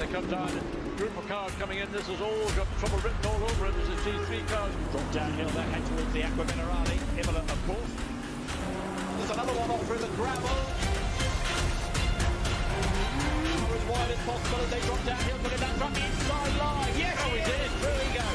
come down. Group of cars coming in. This has all got trouble written all over it. This is G3 cars. Drop downhill, they head towards the Aqua Minerale. Imola, of course. There's another one off through the gravel. As wide as possible as they drop downhill, putting that from the inside line. Yes, Oh, he did. through he goes.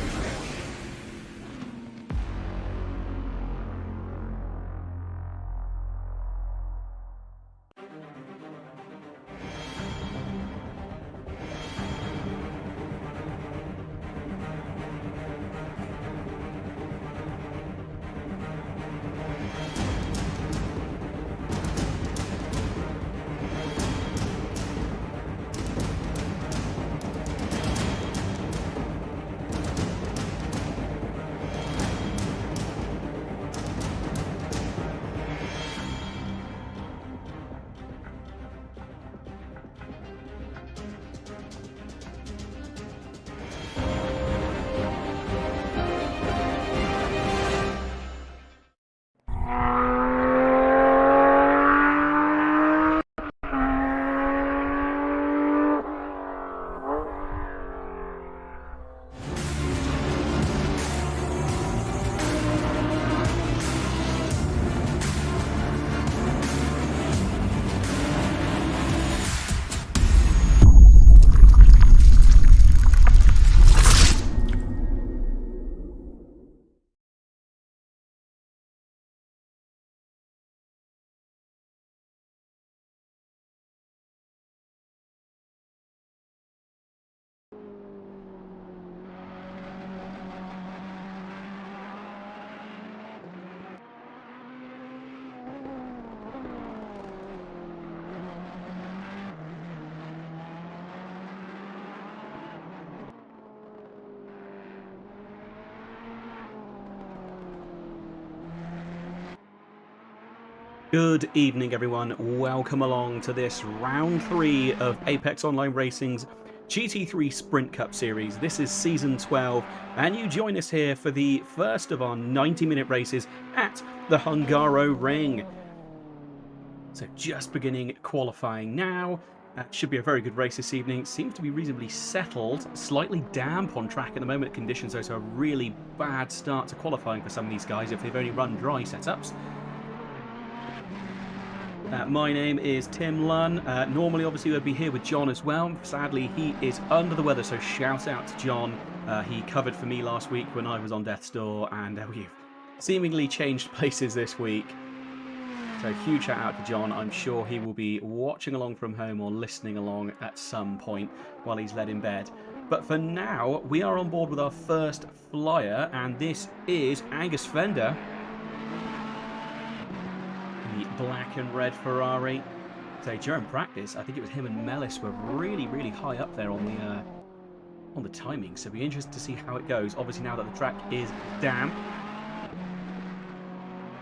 Good evening, everyone. Welcome along to this round 3 of Apex Online Racing's GT3 Sprint Cup series. This is season 12, and you join us here for the first of our 90-minute races at the Hungaroring. So just beginning qualifying now. Should be a very good race this evening. Seems to be reasonably settled, slightly damp on track at the moment. Conditions, though, so a really bad start to qualifying for some of these guys if they've only run dry setups. My name is Tim Lunn. Normally, obviously, I'd be here with John as well. Sadly, he is under the weather, so shout out to John. He covered for me last week when I was on death's door, and we've seemingly changed places this week. So huge shout out to John. I'm sure he will be watching along from home or listening along at some point while he's led in bed. But for now, we are on board with our first flyer, and this is Angus Fender. The black and red Ferrari. So during practice, I think it was him and Mellis were really high up there on the timing. So it'll be interesting to see how it goes. Obviously, now that the track is damp,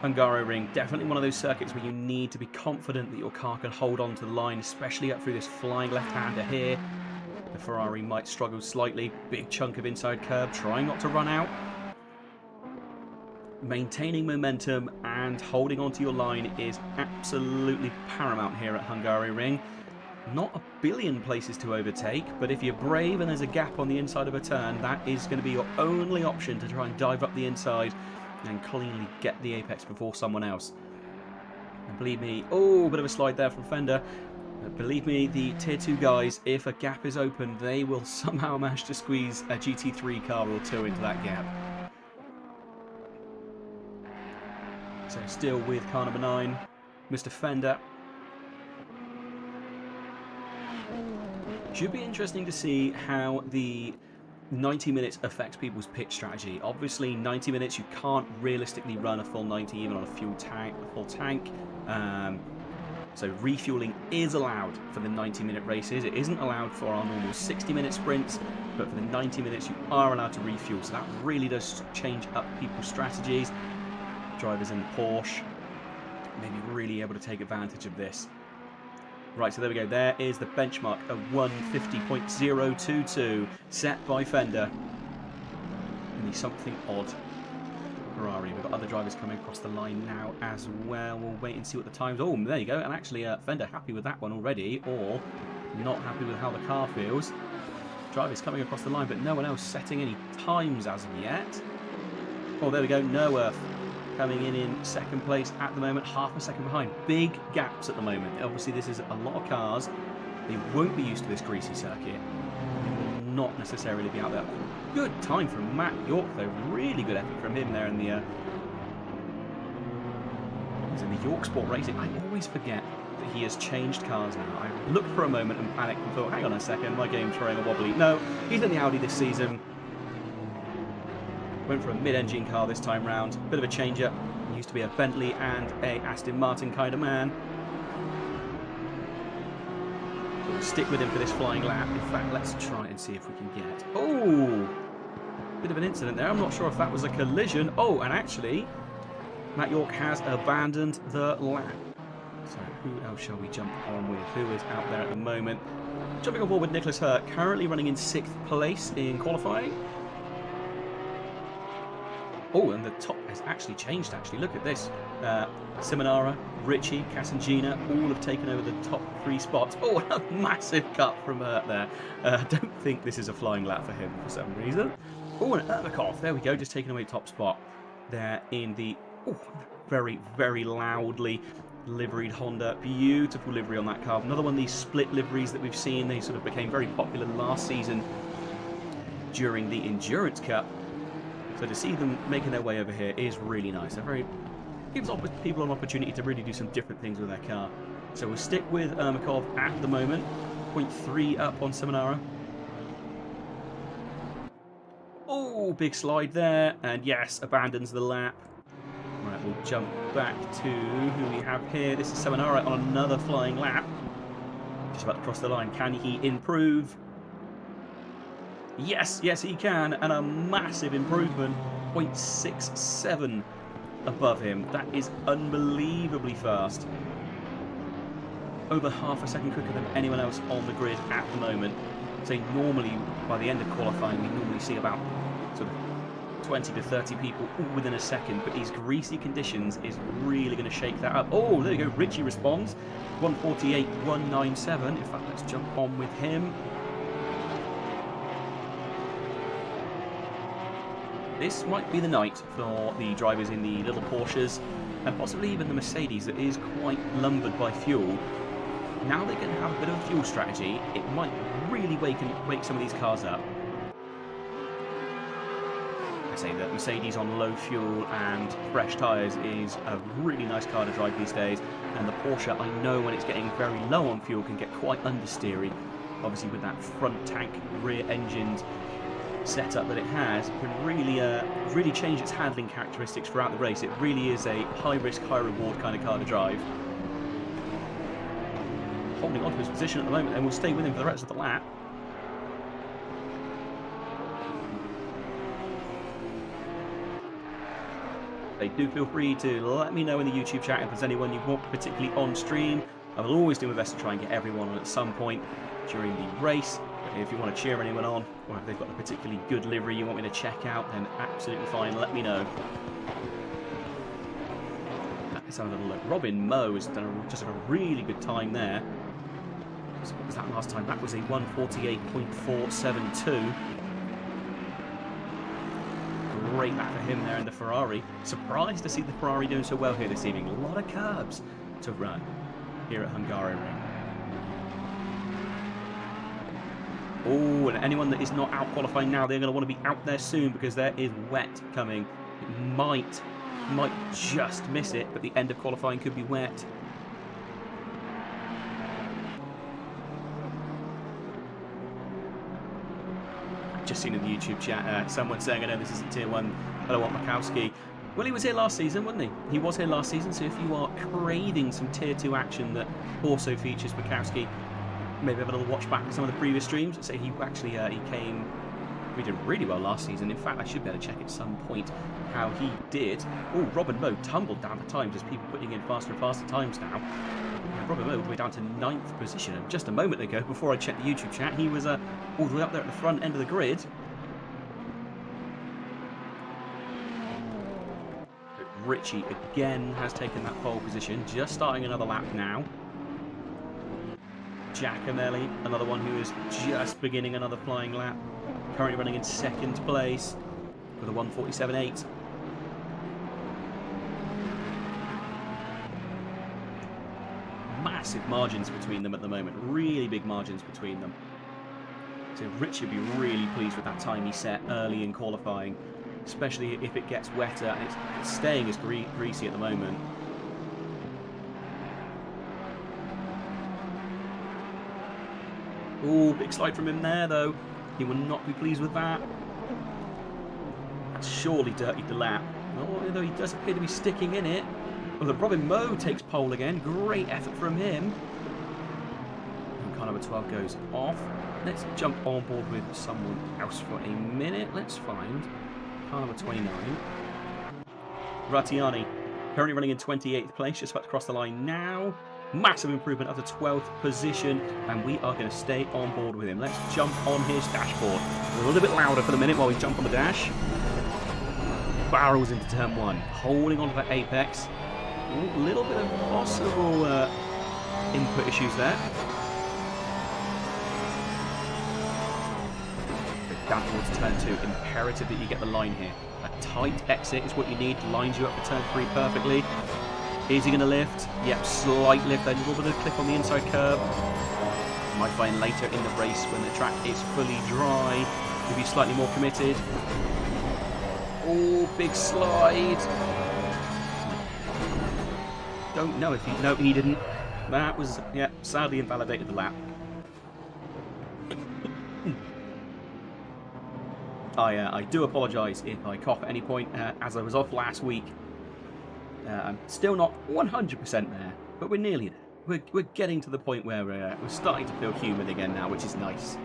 Hungaroring, definitely one of those circuits where you need to be confident that your car can hold on to the line, especially up through this flying left-hander here. The Ferrari might struggle slightly. Big chunk of inside curb, trying not to run out. Maintaining momentum and holding onto your line is absolutely paramount here at Hungaroring. Not a billion places to overtake, but if you're brave and there's a gap on the inside of a turn, that is going to be your only option to try and dive up the inside and cleanly get the apex before someone else. And believe me, oh, a bit of a slide there from Fender. Believe me, the tier 2 guys, if a gap is open, they will somehow manage to squeeze a GT3 car or two into that gap. So still with car number 9, Mr. Fender. Should be interesting to see how the 90 minutes affects people's pitch strategy. Obviously, 90 minutes, you can't realistically run a full 90 even on a full tank. So refueling is allowed for the 90-minute races. It isn't allowed for our normal 60-minute sprints, but for the 90 minutes, you are allowed to refuel. So that really does change up people's strategies. Drivers in the Porsche may be really able to take advantage of this. Right, so there we go. There is the benchmark of 150.022 set by Fender in the something odd Ferrari. We've got other drivers coming across the line now as well. We'll wait and see what the times. Oh, there you go. And actually, Fender happy with that one already. Or Not happy with how the car feels. Driver's coming across the line, but no one else setting any times as of yet. Oh, there we go. No Earth coming in second place at the moment, half a second behind. Big gaps at the moment. Obviously, this is a lot of cars. They won't be used to this greasy circuit. They will not necessarily be out there. Good time from Matt York, though. Really good effort from him there in the York Sport Racing. I always forget that he has changed cars now. I looked for a moment and panicked and thought, hang on a second, my game's throwing a wobbly. No, he's in the Audi this season. Went for a mid-engine car this time round. Bit of a change-up. He used to be a Bentley and a Aston Martin kind of man. So we'll stick with him for this flying lap. In fact, let's try and see if we can get... Oh! Bit of an incident there. I'm not sure if that was a collision. Oh, and actually, Matt York has abandoned the lap. So who else shall we jump on with? Who is out there at the moment? Jumping on board with Nicholas Hurt, currently running in 6th place in qualifying. Oh, and the top has actually changed, actually. Look at this. Simonara, Richie, Casangina, all have taken over the top 3 spots. Oh, a massive cut from Hurt there. I don't think this is a flying lap for him for some reason. Oh, and Ermakov, there we go, just taking away top spot there in the very, very loudly liveried Honda. Beautiful livery on that car. Another one of these split liveries that we've seen. They sort of became very popular last season during the Endurance Cup. So to see them making their way over here is really nice. It gives people an opportunity to really do some different things with their car. So we'll stick with Ermakov at the moment. 0.3 up on Simonara. Oh, big slide there. And yes, abandons the lap. Right, we'll jump back to who we have here. This is Simonara on another flying lap. Just about to cross the line. Can he improve? Yes, yes he can, and a massive improvement, 0.67 above him. That is unbelievably fast. Over half a second quicker than anyone else on the grid at the moment. So normally, by the end of qualifying, we normally see about sort of 20 to 30 people all within a second, but these greasy conditions is really going to shake that up. Oh, there you go, Richie responds, 148.197. In fact, let's jump on with him. This might be the night for the drivers in the little Porsches and possibly even the Mercedes that is quite lumbered by fuel. Now they're going to have a bit of a fuel strategy. It might really wake some of these cars up. I say that Mercedes on low fuel and fresh tyres is a really nice car to drive these days, and the Porsche, I know when it's getting very low on fuel, can get quite understeery. Obviously with that front tank, rear engined setup that it has, can really change its handling characteristics throughout the race. It really is a high risk, high reward kind of car to drive. Holding on to his position at the moment, and we'll stay with him for the rest of the lap. Do feel free to let me know in the YouTube chat if there's anyone you want particularly on stream. I will always do my best to try and get everyone on at some point during the race. If you want to cheer anyone on, or if they've got a particularly good livery you want me to check out, then absolutely fine, let me know. Let's have a little look. Robin Moe has done just a really good time there. So what was that last time? That was a 148.472. Great lap for him there in the Ferrari. Surprised to see the Ferrari doing so well here this evening. A lot of curbs to run here at Hungaroring. Oh, and anyone that is not out qualifying now, they're going to want to be out there soon because there is wet coming. It might just miss it, but the end of qualifying could be wet. Just seen in the YouTube chat someone saying, I know this isn't tier 1, but I want Makowski. Well, he was here last season, wasn't he? He was here last season, so if you are craving some tier 2 action that also features Makowski, maybe have a little watch back at some of the previous streams. So he actually we did really well last season. In fact, I should be able to check at some point how he did. Oh, Robin Moe tumbled down the times as people putting in faster and faster times now. Robin Moe all the way down to 9th position. And just a moment ago, before I checked the YouTube chat, he was all the way up there at the front end of the grid. But Richie again has taken that pole position, just starting another lap now. Giacomelli, another one who is just beginning another flying lap. Currently running in second place with a 1:47.8. Massive margins between them at the moment. Really big margins between them. So Richard would be really pleased with that time he set early in qualifying, especially if it gets wetter, and it's staying as greasy at the moment. Oh, big slide from him there, though. He will not be pleased with that. That's surely dirtied the lap. Although he does appear to be sticking in it. Well, Robin Moe takes pole again. Great effort from him. And car number 12 goes off. Let's jump on board with someone else for a minute. Let's find car number 29. Rattiani, currently running in 28th place, just about to cross the line now. Massive improvement up to 12th position, and we are going to stay on board with him. Let's jump on his dashboard. A little bit louder for the minute while we jump on the dash. Barrels into turn 1, holding onto that apex. A little bit of possible input issues there. Down towards turn 2, imperative that you get the line here. A tight exit is what you need, lines you up for turn 3 perfectly. Is he going to lift? Yep, slight lift, a little bit of clip on the inside curb. You might find later in the race when the track is fully dry, he'll be slightly more committed. Oh, big slide. Don't know if he... No, he didn't. That was, yeah, sadly invalidated the lap. I do apologise if I cough at any point, as I was off last week. I'm still not 100% there, but we're nearly there. We're getting to the point where we're starting to feel human again now, which is nice.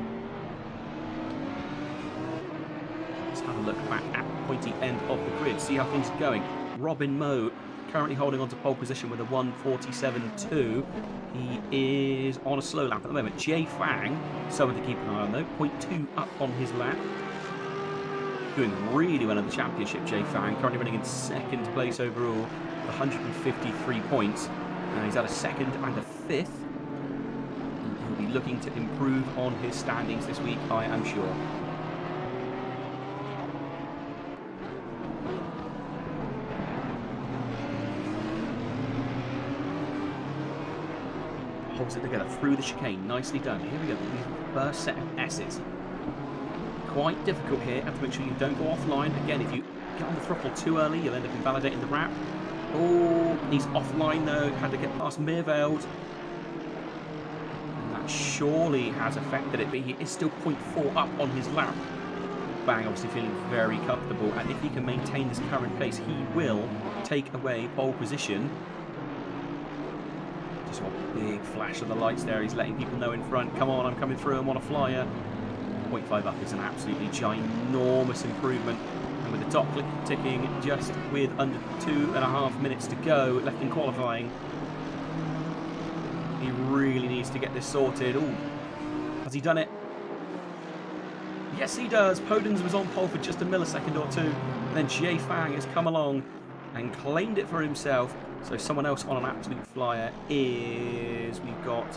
Let's have a look back at the pointy end of the grid, see how things are going. Robin Moe currently holding on to pole position with a 1:47.2. He is on a slow lap at the moment. Jay Fang, someone to keep an eye on though, 0.2 up on his lap. Doing really well in the championship, Jay Fang, currently running in second place overall, 153 points. He's had a second and a fifth. He'll be looking to improve on his standings this week, I am sure. Holds it together through the chicane, nicely done. Here we go, the first set of S's. Quite difficult here, have to make sure you don't go offline. Again, if you get on the throttle too early, you'll end up invalidating the wrap. Oh, he's offline though, had to get past Meerveld. And that surely has affected it, but he is still 0.4 up on his lap. Bang, obviously feeling very comfortable, and if he can maintain this current pace, he will take away pole position. Just a big flash of the lights there, he's letting people know in front, come on, I'm coming through, I'm on a flyer. 0.5 up is an absolutely ginormous improvement, and with the top click ticking just with under 2.5 minutes to go left in qualifying, he really needs to get this sorted. Oh, has he done it? Yes, he does. Podens was on pole for just a millisecond or two, and then Jay Fang has come along and claimed it for himself. So someone else on an absolute flyer is, we've got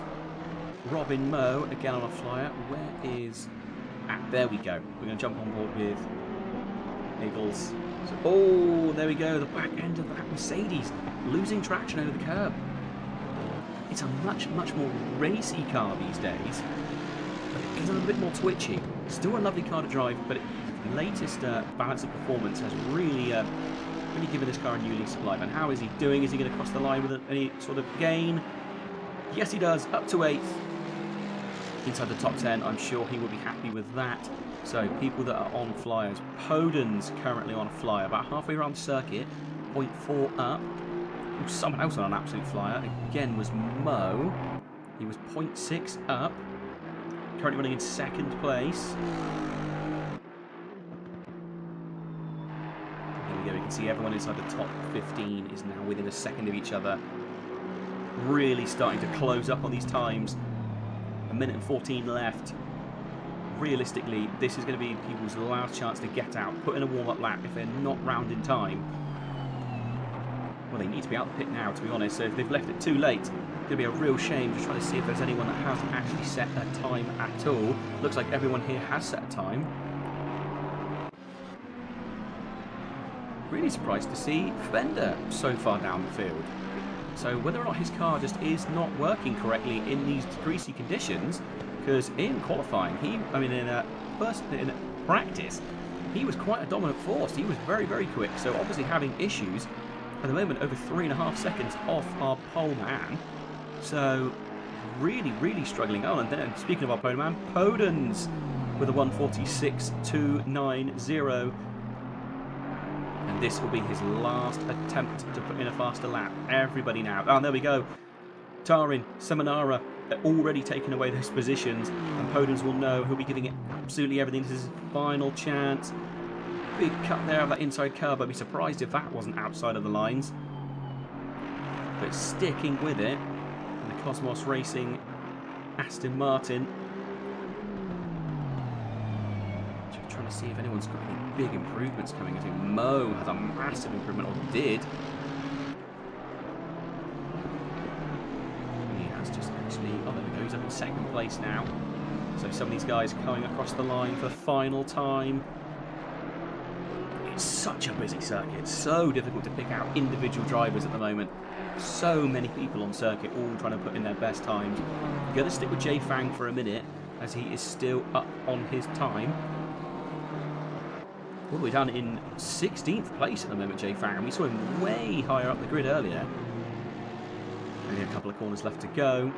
Robin Moe again on a flyer. Where is... there we go. We're going to jump on board with Eagles. So, oh, there we go. The back end of that Mercedes losing traction over the curb. It's a much, much more racy car these days, but it is a little bit more twitchy. Still a lovely car to drive, but the latest balance of performance has really, really given this car a new lease of life. And how is he doing? Is he going to cross the line with any sort of gain? Yes, he does. Up to 8th. Inside the top 10, I'm sure he will be happy with that. So people that are on flyers, Podens currently on a flyer, about halfway around the circuit, 0.4 up. Someone else on an absolute flyer, again, was Moe. He was 0.6 up, currently running in second place. Here we go, you can see everyone inside the top 15 is now within a second of each other. Really starting to close up on these times. 1 minute and 14 left. Realistically, this is going to be people's last chance to get out, put in a warm-up lap if they're not round in time. Well, they need to be out the pit now, to be honest. So if they've left it too late, it's going to be a real shame. Just trying to see if there's anyone that hasn't actually set a time at all. Looks like everyone here has set a time. Really surprised to see Fender so far down the field. So whether or not his car just is not working correctly in these greasy conditions, because in qualifying, in practice, he was quite a dominant force. He was very, very quick. So obviously having issues at the moment, over 3.5 seconds off our pole man. So really, really struggling. Oh, and then speaking of our pole man, Podens with a 1:46.290. And this will be his last attempt to put in a faster lap. Everybody now. Oh, there we go. Tarin, Seminara already taken away those positions. And Podens will know he'll be giving it absolutely everything. This is his final chance. Big cut there of that inside curb. I'd be surprised if that wasn't outside of the lines. But sticking with it. And the Cosmos Racing Aston Martin. Just trying to see if anyone's got any big improvements coming. I think Mo has a massive improvement, or did. He has just actually... Oh, there we go. He's up in second place now. So some of these guys coming across the line for the final time. It's such a busy circuit. It's so difficult to pick out individual drivers at the moment. So many people on circuit all trying to put in their best times. I'm going to stick with Jay Fang for a minute as he is still up on his time. All the way down in 16th place at the moment, Jay Fang. We saw him way higher up the grid earlier. Only a couple of corners left to go.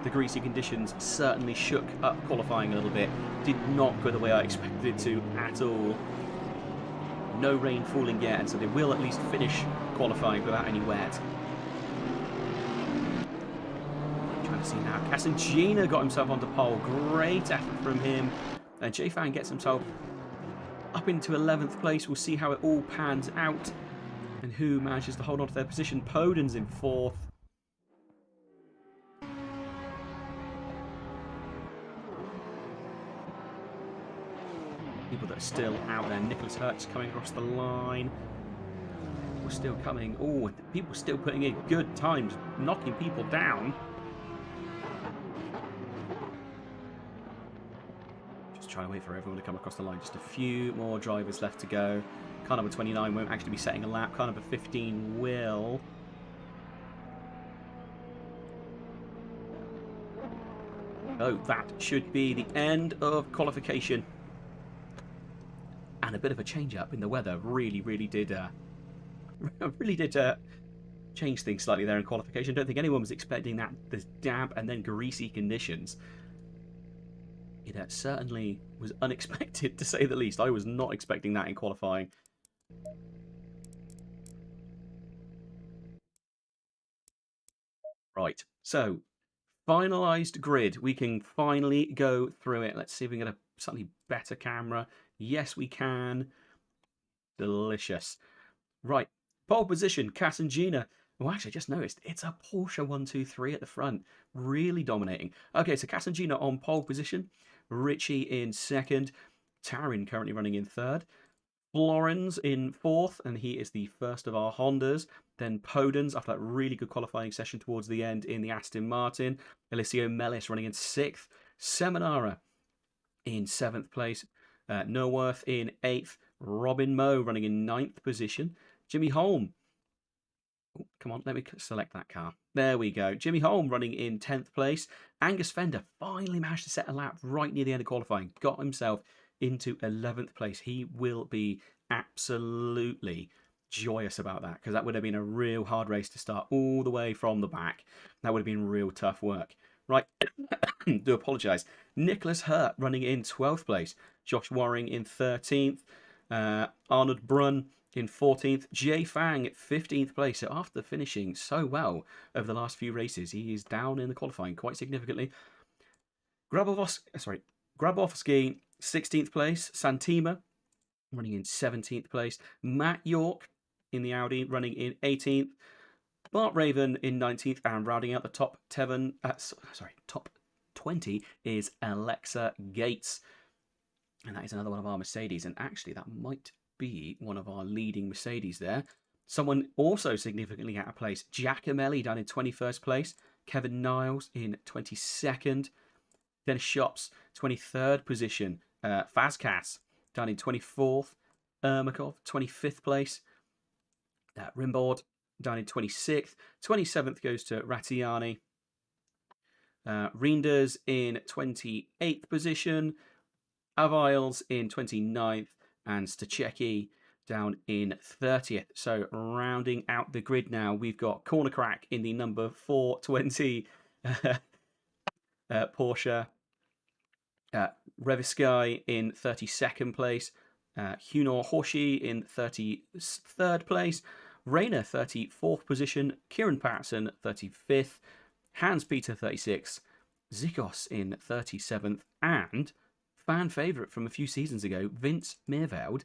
The greasy conditions certainly shook up qualifying a little bit. Did not go the way I expected it to at all. No rain falling yet, and so they will at least finish qualifying without any wet. Trying to see now. Casangina got himself onto pole. Great effort from him. And Jay Fan gets himself up into 11th place. We'll see how it all pans out and who manages to hold on to their position. Podens in 4th. People that are still out there. Nicholas Hertz coming across the line. People still coming. Oh, people still putting in good times, knocking people down. Just trying to wait for everyone to come across the line. Just a few more drivers left to go. Car number 29 won't actually be setting a lap. Car number 15 will. Oh, that should be the end of qualification. And a bit of a change-up in the weather really did change things slightly there in qualification. I don't think anyone was expecting that. There's damp and then greasy conditions. It certainly was unexpected, to say the least. I was not expecting that in qualifying. Right, so finalised grid. We can finally go through it. Let's see if we can get a slightly better camera. Yes, we can. Delicious. Right, pole position, Casangina. Oh, actually, I just noticed it's a Porsche 123 at the front. Really dominating. Okay, so Casangina on pole position. Richie in 2nd. Tarin currently running in 3rd. Florens in 4th, and he is the first of our Hondas. Then Podens, after that really good qualifying session towards the end in the Aston Martin. Eliseo Mellis running in 6th. Seminara in 7th place. Norworth in 8th. Robin Moe running in 9th position. Jimmy Holm. Oh, come on, let me select that car. There we go. Jimmy Holm running in 10th place. Angus Fender finally managed to set a lap right near the end of qualifying. Got himself into 11th place. He will be absolutely joyous about that, because that would have been a real hard race to start all the way from the back. That would have been real tough work. Right, do apologise. Nicholas Hurt running in 12th place. Josh Waring in 13th. Arnold Brunn in 14th. Jay Fang 15th place. So after finishing so well over the last few races, he is down in the qualifying quite significantly. Grabowski 16th place. Santima running in 17th place. Matt York in the Audi running in 18th. Bart Raven in 19th, and rounding out the top 20 is Alexa Gates. And that is another one of our Mercedes. And actually, that might be one of our leading Mercedes there. Someone also significantly out of place, Giacomelli down in 21st place, Kevin Niles in 22nd, Dennis Shops 23rd position, Fazcas down in 24th, Ermakov 25th place, Rimbaud down in 26th, 27th goes to Rattiani, Reinders in 28th position, Aviles in 29th, and Stachecki down in 30th. So rounding out the grid now, we've got Corner Crack in the number 420 Porsche, Revisky in 32nd place, Hunor Hoshi in 33rd place, Rayner 34th position, Kieran Patterson 35th, Hans-Peter 36th, Zikos in 37th, and fan favourite from a few seasons ago, Vince Meerveld,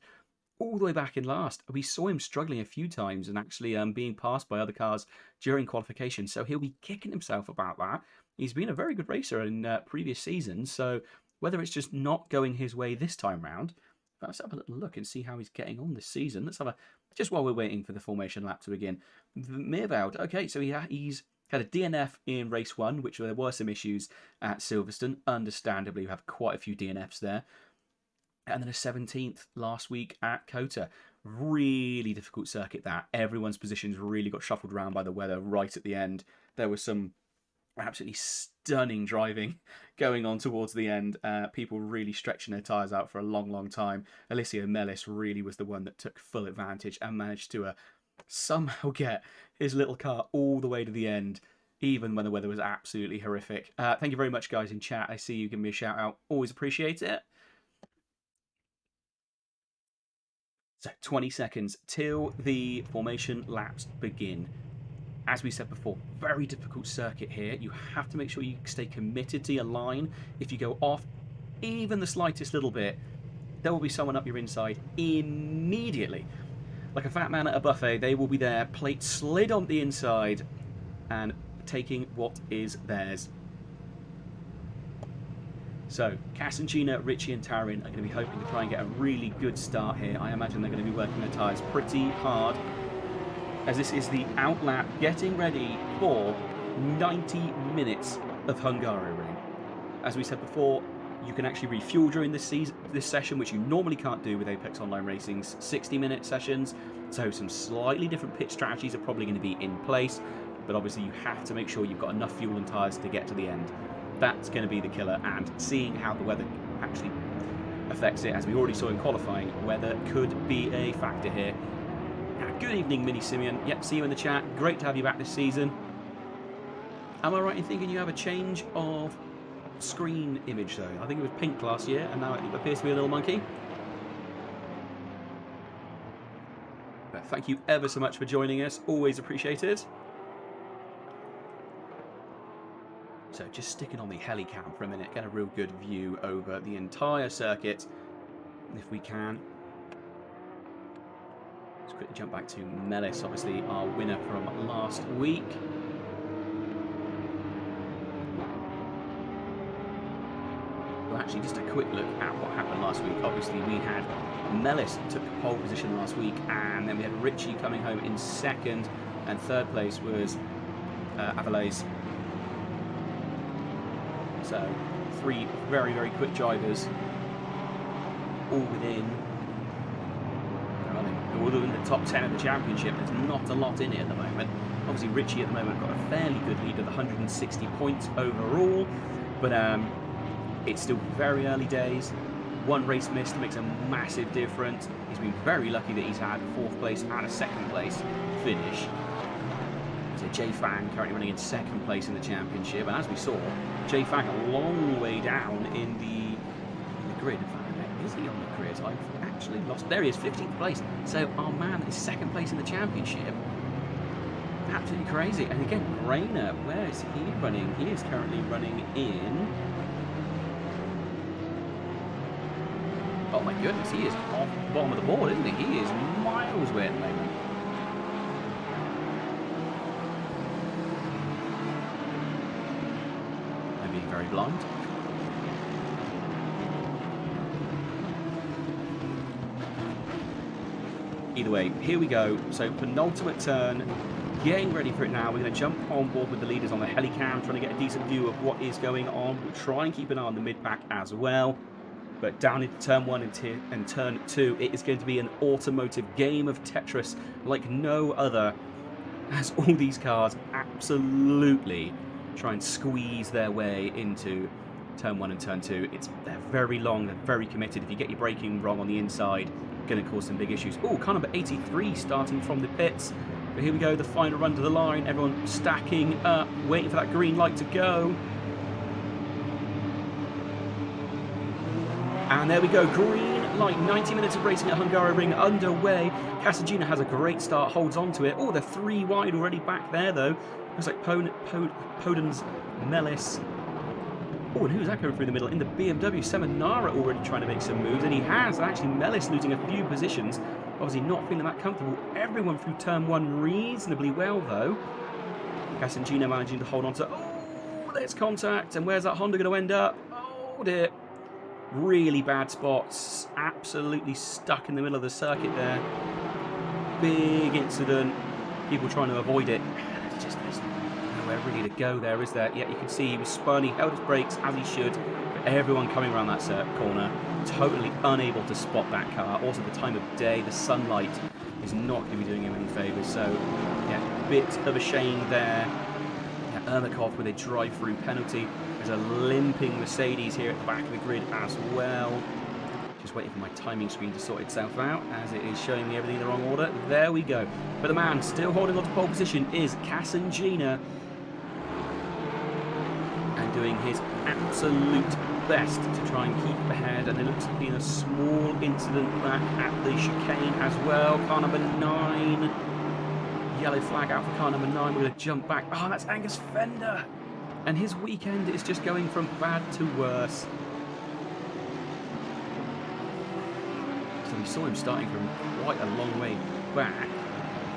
all the way back in last. We saw him struggling a few times and actually being passed by other cars during qualification, so he'll be kicking himself about that. He's been a very good racer in previous seasons, so whether it's just not going his way this time round, let's have a little look and see how he's getting on this season. Let's have a, just while we're waiting for the formation lap to begin. Meerveld, okay, so he's had a DNF in race 1, which there were some issues at Silverstone. Understandably, we have quite a few DNFs there. And then a 17th last week at Kota. Really difficult circuit that. Everyone's positions really got shuffled around by the weather right at the end. There was some absolutely stunning driving going on towards the end. People really stretching their tyres out for a long, long time. Alessio Mellis really was the one that took full advantage and managed to somehow get his little car all the way to the end, even when the weather was absolutely horrific. Thank you very much, guys, in chat. I see you giving me a shout out. Always appreciate it. So 20 seconds till the formation laps begin. As we said before, very difficult circuit here. You have to make sure you stay committed to your line. If you go off even the slightest little bit, there will be someone up your inside immediately. Like a fat man at a buffet, they will be there, plate slid on the inside and taking what is theirs. So, Cassancina, Ritchie and Tarin are going to be hoping to try and get a really good start here. I imagine they're going to be working their tyres pretty hard, as this is the outlap getting ready for 90 minutes of Hungaroring. As we said before, you can actually refuel during this session, which you normally can't do with Apex Online Racing's 60-minute sessions. So some slightly different pit strategies are probably going to be in place, but obviously you have to make sure you've got enough fuel and tyres to get to the end. That's going to be the killer, and seeing how the weather actually affects it, as we already saw in qualifying, weather could be a factor here. Good evening, Mini Simeon. Yep, see you in the chat. Great to have you back this season. Am I right in thinking you have a change of screen image, though? I think it was pink last year, and now it appears to be a little monkey. But thank you ever so much for joining us. Always appreciated. So just sticking on the helicam for a minute, get a real good view over the entire circuit, if we can. Let's quickly jump back to Mellis, obviously our winner from last week. Well, actually, just a quick look at what happened last week. Obviously, we had Mellis took pole position last week, and then we had Ritchie coming home in second, and third place was Aviles. So, 3 very, very quick drivers, all within the top 10 of the championship. There's not a lot in it at the moment. Obviously, Ritchie at the moment got a fairly good lead of 160 points overall, but it's still very early days. One race missed makes a massive difference. He's been very lucky that he's had a 4th place and a 2nd place finish. So Jay Fang currently running in 2nd place in the championship, and as we saw, Jay Fang a long way down in the grid. In fact, is he on the grid? I've actually lost. There he is, 15th place. So our man is 2nd place in the championship. Absolutely crazy. And again, Rayner, where is he running? He is currently running in. Oh my goodness, he is off the bottom of the board, isn't he? He is miles away at the moment. I'm being very blind. either way, here we go. So penultimate turn, getting ready for it now. We're going to jump on board with the leaders on the helicam, trying to get a decent view of what is going on. We'll try and keep an eye on the mid-pack as well. But down into turn 1 and turn 2, it is going to be an automotive game of Tetris like no other, as all these cars absolutely try and squeeze their way into turn 1 and turn 2. They're very long, they're very committed. If you get your braking wrong on the inside, going to cause some big issues. Oh, car number 83 starting from the pits. But here we go, the final run to the line. Everyone stacking up, waiting for that green light to go. And there we go, green light, 90 minutes of racing at Hungaroring underway. XII has a great start, holds on to it. Oh, they're 3 wide already back there, though. Looks like Podens, Melis. Oh, and who's that coming through the middle? In the BMW, Seminara already trying to make some moves, and he has. Actually, Melis losing a few positions. Obviously not feeling that comfortable. Everyone through turn 1 reasonably well, though. XII managing to hold on to... Oh, there's contact, and where's that Honda going to end up? Oh, dear. Really bad spots, absolutely stuck in the middle of the circuit there. Big incident, people trying to avoid it. There's nowhere really to go there, is there? Yeah, you can see he was spun, he held his brakes as he should, but everyone coming around that corner, totally unable to spot that car. Also the time of day, the sunlight is not going to be doing him any favours, so yeah, bit of a shame there. Ermakov with a drive-through penalty. There's a limping Mercedes here at the back of the grid as well. Just waiting for my timing screen to sort itself out as it is showing me everything in the wrong order. There we go. But the man still holding on to pole position is XII, and doing his absolute best to try and keep ahead. And there looks to be a small incident back at the chicane as well. Car number 9. Yellow flag out for car number 9. We're going to jump back. Oh, that's Angus Fender. And his weekend is just going from bad to worse. So we saw him starting from quite a long way back.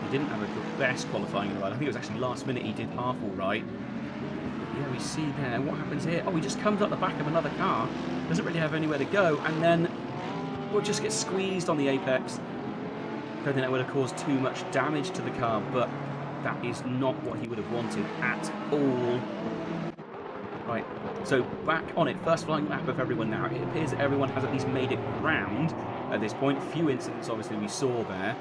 He didn't have the best qualifying in the ride. I think it was actually last minute he did half all right. But yeah, we see there. What happens here? Oh, he just comes up the back of another car. Doesn't really have anywhere to go. And then we'll just get squeezed on the apex. I don't think that would have caused too much damage to the car, but that is not what he would have wanted at all. Right, so back on it, first flying lap of everyone now. It appears that everyone has at least made it round at this point. Few incidents, obviously, we saw there.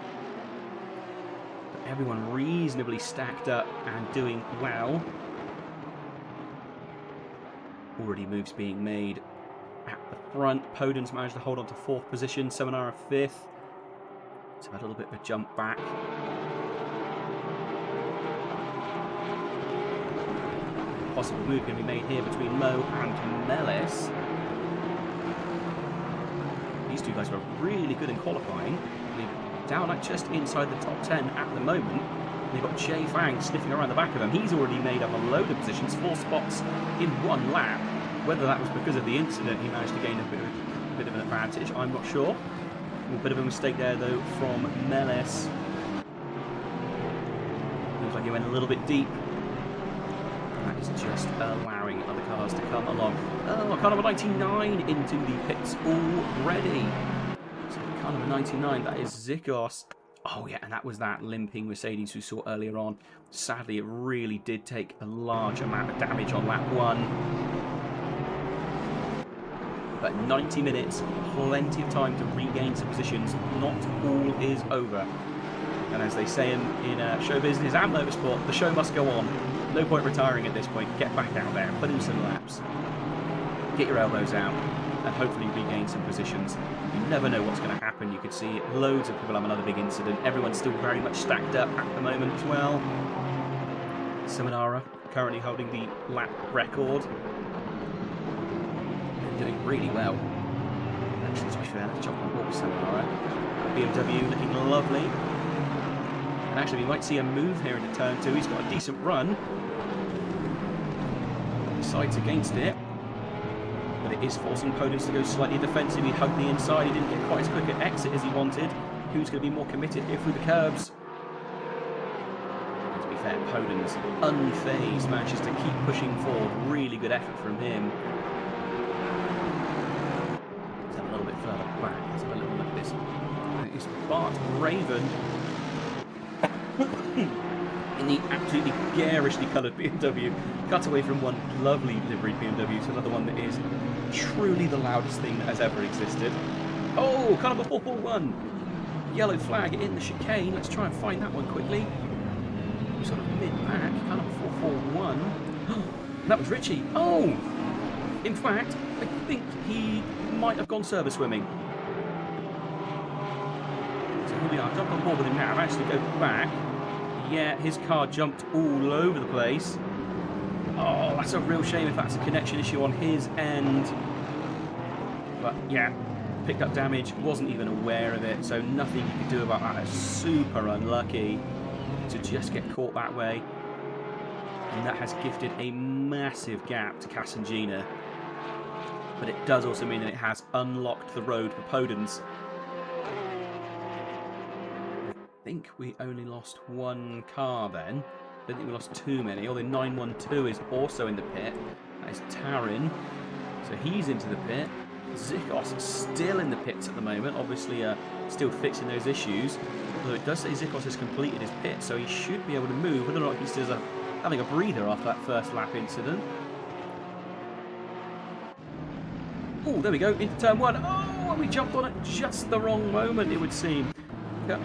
But everyone reasonably stacked up and doing well. Already moves being made at the front. Podens managed to hold on to 4th position, Seminara 5th. So a little bit of a jump back. Possible move going to be made here between Mo and Melis. These two guys were really good in qualifying. They're down like just inside the top 10 at the moment. And they've got Jay Fang sniffing around the back of them. He's already made up a load of positions, 4 spots in 1 lap. Whether that was because of the incident he managed to gain a bit of an advantage, I'm not sure. A bit of a mistake there, though, from Melis. Looks like he went a little bit deep. And that is just allowing other cars to come along. Oh, car number 99 into the pits already. So car number 99, that is Zikos. Oh, yeah, and that was that limping Mercedes we saw earlier on. Sadly, it really did take a large amount of damage on lap 1. But 90 minutes, plenty of time to regain some positions. Not all is over. And as they say in show business and motorsport, the show must go on. No point retiring at this point. Get back out there, put in some laps, get your elbows out, and hopefully regain some positions. You never know what's going to happen. You could see loads of people have another big incident. Everyone's still very much stacked up at the moment as well. Seminara currently holding the lap record. Doing really well. Actually, especially there, let's jump on board with Seminara. BMW looking lovely. And actually, we might see a move here into turn 2. He's got a decent run. Decides against it. But it is forcing Podens to go slightly defensive. He hugged the inside. He didn't get quite as quick an exit as he wanted. Who's going to be more committed here through the curbs? And to be fair, Podens, unfazed, manages to keep pushing forward. Really good effort from him. Let's have a little bit further back. Let's have a little look at this. It's Bart Raven in the absolutely garishly coloured BMW, cut away from one lovely liveried BMW to another one that is truly the loudest thing that has ever existed. Oh, car number 441. Yellow flag in the chicane. Let's try and find that one quickly. Sort of mid-pack. Car number 441. That was Richie. Oh! In fact, I think he might have gone service swimming. So here we are. Jump on board with him now. Actually go back. Yeah, his car jumped all over the place. Oh, that's a real shame if that's a connection issue on his end. But yeah, picked up damage, wasn't even aware of it, so nothing you could do about that. It's super unlucky to just get caught that way. And that has gifted a massive gap to Kassangina. But it does also mean that it has unlocked the road for Podens. I think we only lost one car then. I don't think we lost too many. Although 912 is also in the pit. That is Tarin. So he's into the pit. Zikos is still in the pits at the moment. Obviously still fixing those issues. Although it does say Zikos has completed his pit, so he should be able to move. Whether or not he's still having a breather after that first lap incident. Oh, there we go. Into turn one. Oh, we jumped on at just the wrong moment, it would seem.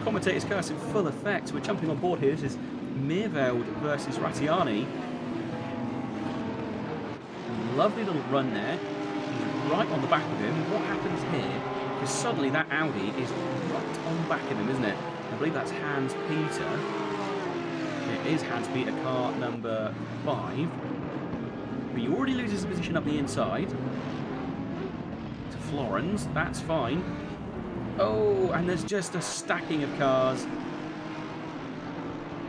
Commentator's curse in full effect. We're jumping on board here. This is Mirveld versus Ratiani. Lovely little run there. He's right on the back of him. What happens here? Because suddenly that Audi is right on the back of him, isn't it? I believe that's Hans Peter. It is Hans Peter, car number 5. But he already loses his position up the inside. To Florence. That's fine. Oh, and there's just a stacking of cars.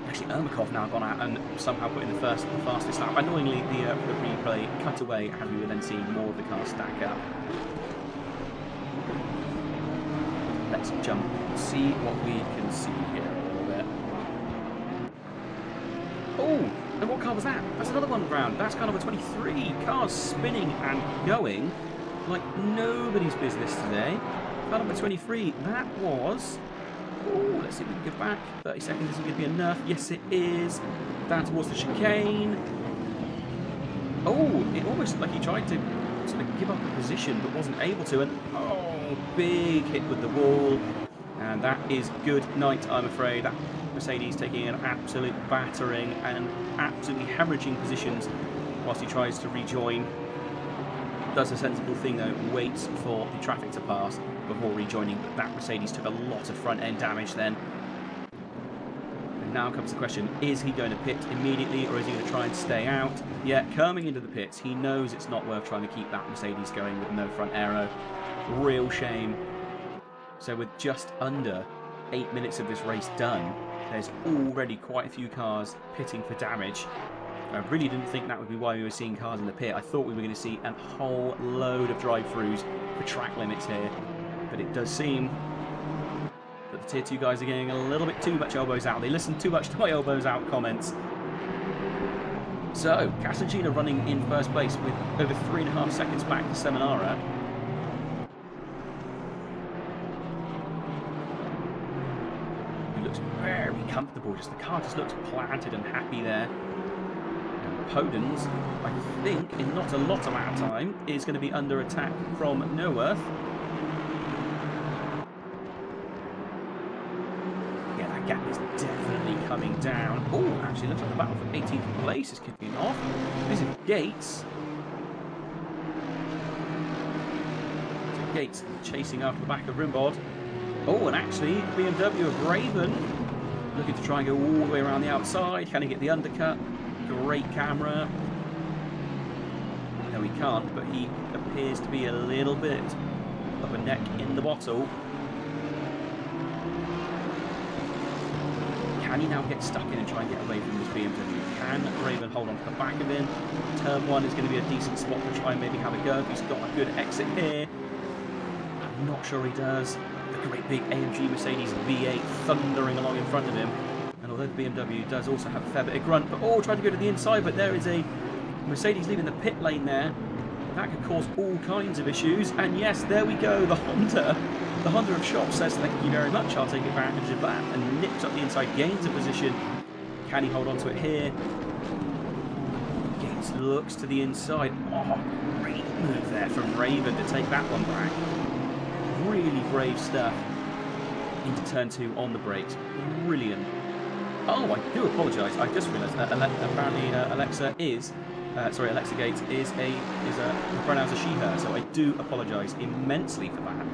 Actually, Ermakov now gone out and somehow put in the fastest lap. Annoyingly, the replay cut away, and we were then seeing more of the cars stack up. Let's jump and see what we can see here a little bit. Oh, and what car was that? That's another one round. That's car number 23. Cars spinning and going like nobody's business today. Car number 23, that was... Oh, let's see if we can get back. 30 seconds isn't going to be enough. Yes, it is. Down towards the chicane. Oh, it almost looked like he tried to sort of give up a position but wasn't able to. And oh, big hit with the wall. And that is good night, I'm afraid. That Mercedes taking an absolute battering and absolutely hemorrhaging positions whilst he tries to rejoin. Does a sensible thing though, waits for the traffic to pass before rejoining, but that Mercedes took a lot of front end damage then. And now comes the question, is he going to pit immediately or is he going to try and stay out? Yeah, coming into the pits, he knows it's not worth trying to keep that Mercedes going with no front aero. Real shame. So with just under 8 minutes of this race done, there's already quite a few cars pitting for damage. I really didn't think that would be why we were seeing cars in the pit. I thought we were going to see a whole load of drive-throughs for track limits here. But it does seem that the Tier 2 guys are getting a little bit too much elbows out. They listen too much to my elbows out comments. So, Kassangina running in first place with over 3.5 seconds back to Seminara. He looks very comfortable. Just the car just looks planted and happy there. Podens, I think, in not a lot amount of time, is going to be under attack from Neuwirth. Yeah, that gap is definitely coming down. Oh, actually, looks like the battle for 18th place is kicking off. This is Gates. So Gates chasing after the back of Rimbaud. Oh, and actually, BMW of Raven looking to try and go all the way around the outside. Can he get the undercut? Great camera. No, he can't, but he appears to be a little bit of a neck in the bottle. Can he now get stuck in and try and get away from this BMW? Can Raven hold on to the back of him? Turn 1 is going to be a decent spot to try and maybe have a go. He's got a good exit here. I'm not sure he does. The great big AMG Mercedes V8 thundering along in front of him. And although the BMW does also have a fair bit of grunt, but oh, tried to go to the inside, but there is a Mercedes leaving the pit lane there. that could cause all kinds of issues. And yes, there we go, the Honda of Shop says thank you very much, I'll take advantage of that, and nips up the inside, gains a position. Can he hold on to it here? Gates looks to the inside. Oh, great move there from Raven to take that one back. Really brave stuff into turn 2 on the brakes. Brilliant. Oh, I do apologise. I just realised that apparently Alexa Gates is pronounced as she, her, so I do apologise immensely for that.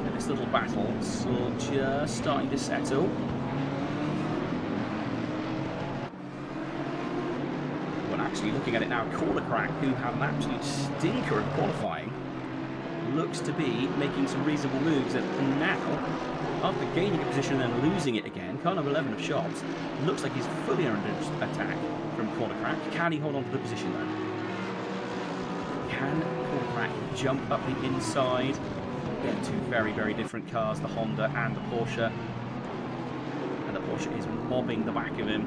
And this little battle is just starting to settle. Actually looking at it now, Corner Crack, who had an absolute stinker of qualifying, looks to be making some reasonable moves, and now, after gaining a position and then losing it again, Carnival 11 of Shops, looks like he's fully under attack from Corner Crack. Can he hold on to the position though? Can Corner Crack jump up the inside? Again, two very, very different cars, the Honda and the Porsche. And the Porsche is mobbing the back of him.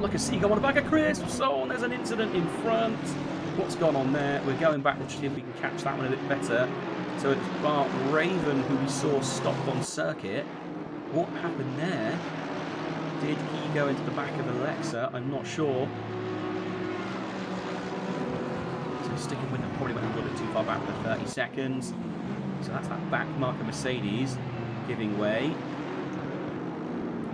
Like a seagull on the back of Crisps. Oh, there's an incident in front. What's gone on there? We're going back to see if we can catch that one a bit better. So it's Bart Raven who we saw stopped on circuit. What happened there? Did he go into the back of Alexa? I'm not sure. So sticking with them, probably went a little bit too far back for 30 seconds. So that's that back marker Mercedes giving way.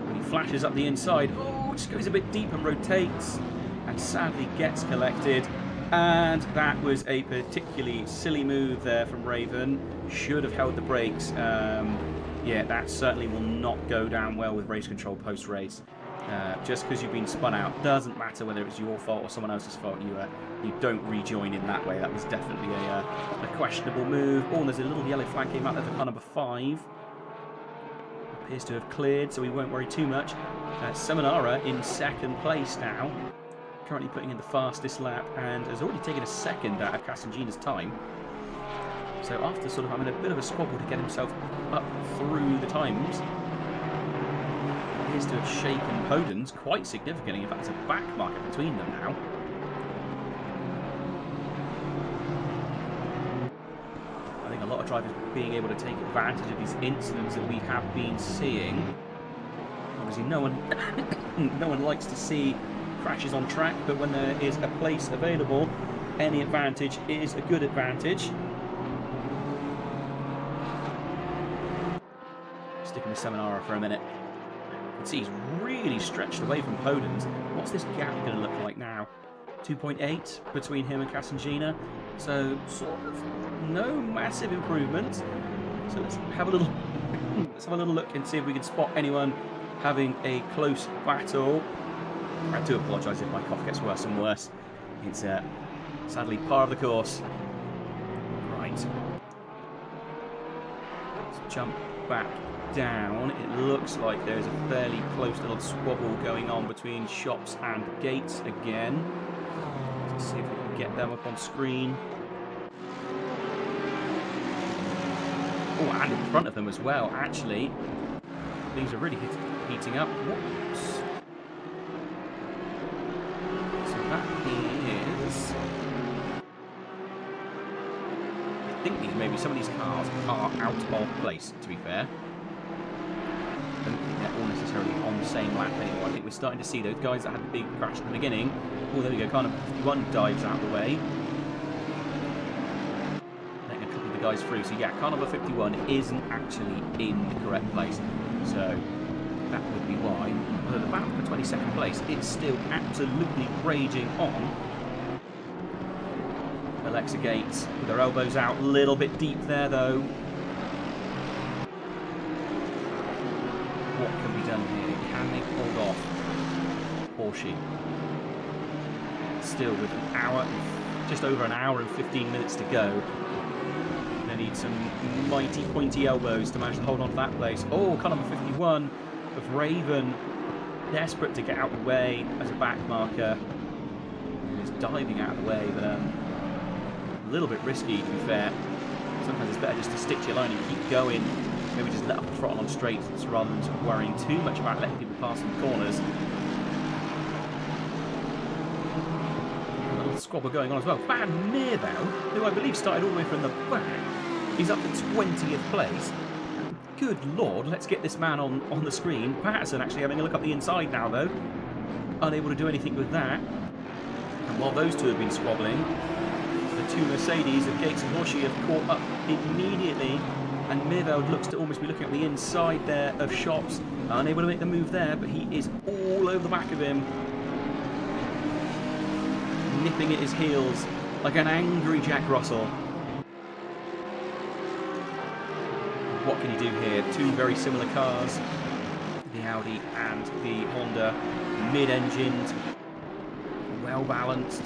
When he flashes up the inside, just goes a bit deep and rotates, and sadly gets collected. And that was a particularly silly move there from Raven. Should have held the brakes. Yeah, that certainly will not go down well with race control post-race. Just because you've been spun out doesn't matter whether it's your fault or someone else's fault. You don't rejoin in that way. That was definitely a questionable move. Oh, and there's a little yellow flag came out there for car number 5. Appears to have cleared, so we won't worry too much. Seminara in second place now, currently putting in the fastest lap, and has already taken a second out of Castangina's time. So after sort of having a bit of a squabble to get himself up through the times, appears to have shaken Podens quite significantly. In fact, there's a back marker between them now. I think a lot of drivers being able to take advantage of these incidents that we have been seeing. Obviously, no one likes to see crashes on track, but when there is a place available, any advantage is a good advantage. Sticking with Seminara for a minute. You can see he's really stretched away from Podens. What's this gap going to look like now? 2.8 between him and Castangina. So sort of no massive improvement. So let's have a little look and see if we can spot anyone having a close battle. I do apologise if my cough gets worse and worse. It's sadly part of the course. Right. Let's jump back down. It looks like there's a fairly close little squabble going on between Shops and Gates again. Let's see if we can get them up on screen. Oh, and in front of them as well, actually. Things are really heating up. Whoops. So that is... I think maybe some of these cars are out of place, to be fair. I don't think they're all necessarily on the same lap anymore. I think we're starting to see those guys that had the big crash at the beginning. Oh, there we go. Car number 51 dives out of the way. Letting a couple of the guys through. So yeah, car number 51 isn't actually in the correct place. So that would be why. Although the battle for 22nd place, it's still absolutely raging on. Alexa Gates with her elbows out, a little bit deep there though. What can be done here? Can they hold off Porsche? Still with an hour, just over an hour and 15 minutes to go. They need some mighty pointy elbows to manage to hold on to that place. Oh, car number 51 of Raven, desperate to get out of the way as a back marker. He's diving out of the way, but a little bit risky to be fair. Sometimes it's better just to stick to your line and keep going maybe just let up the throttle on straights rather than sort of worrying too much about letting people pass in corners. A little squabble going on as well. Van Meerveld, who I believe started all the way from the back, he's up to 20th place. Good lord, let's get this man on the screen. Patterson actually having a look up the inside now, though. Unable to do anything with that. And while those two have been squabbling, the two Mercedes of Gates and Horsey have caught up immediately. And Meerveld looks to almost be looking at the inside there of Shops. Unable to make the move there, but he is all over the back of him. Nipping at his heels like an angry Jack Russell. What can he do here? Two very similar cars, the Audi and the Honda, mid-engined, well-balanced.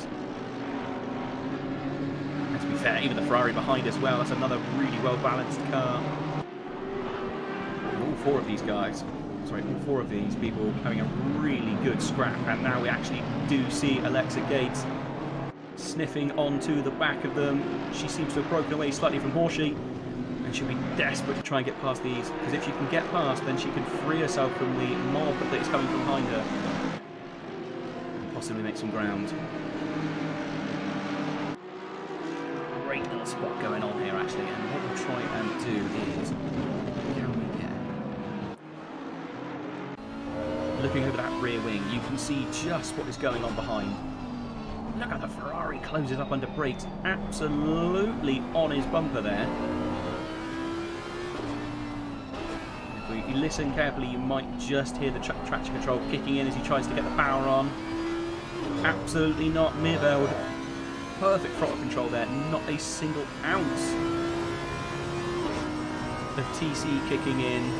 And to be fair, even the Ferrari behind as well, that's another really well-balanced car. All four of these guys, sorry, all four of these people having a really good scrap, and now we actually do see Alexa Gates sniffing onto the back of them. She seems to have broken away slightly from Horsey. She'll be desperate to try and get past these, because if she can get past, then she can free herself from the mob that is coming from behind her and possibly make some ground. Great little spot going on here, actually, and what we'll try and do is, can we get... Looking over that rear wing, you can see just what is going on behind. Look how the Ferrari closes up under brakes, absolutely on his bumper there. If you listen carefully, you might just hear the traction control kicking in as he tries to get the power on. Absolutely not. Meerveld, perfect throttle control there, not a single ounce of TC kicking in.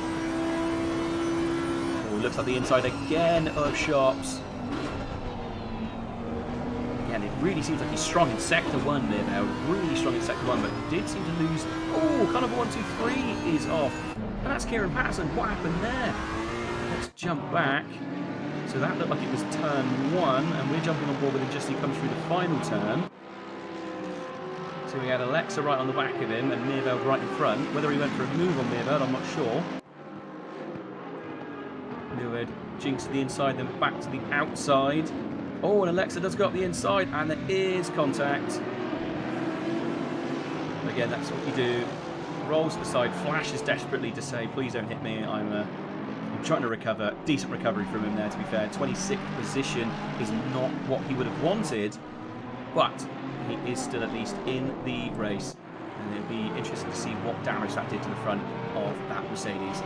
Oh, looks like the inside again of Shops. Again, it really seems like he's strong in Sector 1 there now, really strong in Sector 1, but did seem to lose. Oh, kind of 1, 2, 3 is off. And that's Kieran Patterson. What happened there? Let's jump back. So that looked like it was turn 1, and we're jumping on board with him just as he comes through the final turn. So we had Alexa right on the back of him, and Meerveld right in front. Whether he went for a move on Meerveld, I'm not sure. Meerveld jinks to the inside, then back to the outside. Oh, and Alexa does go up the inside, and there is contact. Again, that's what you do. Rolls to the side, flashes desperately to say, please don't hit me, I'm trying to recover. Decent recovery from him there, to be fair. 26th position is not what he would have wanted, but he is still at least in the race, and it'll be interesting to see what damage that did to the front of that Mercedes.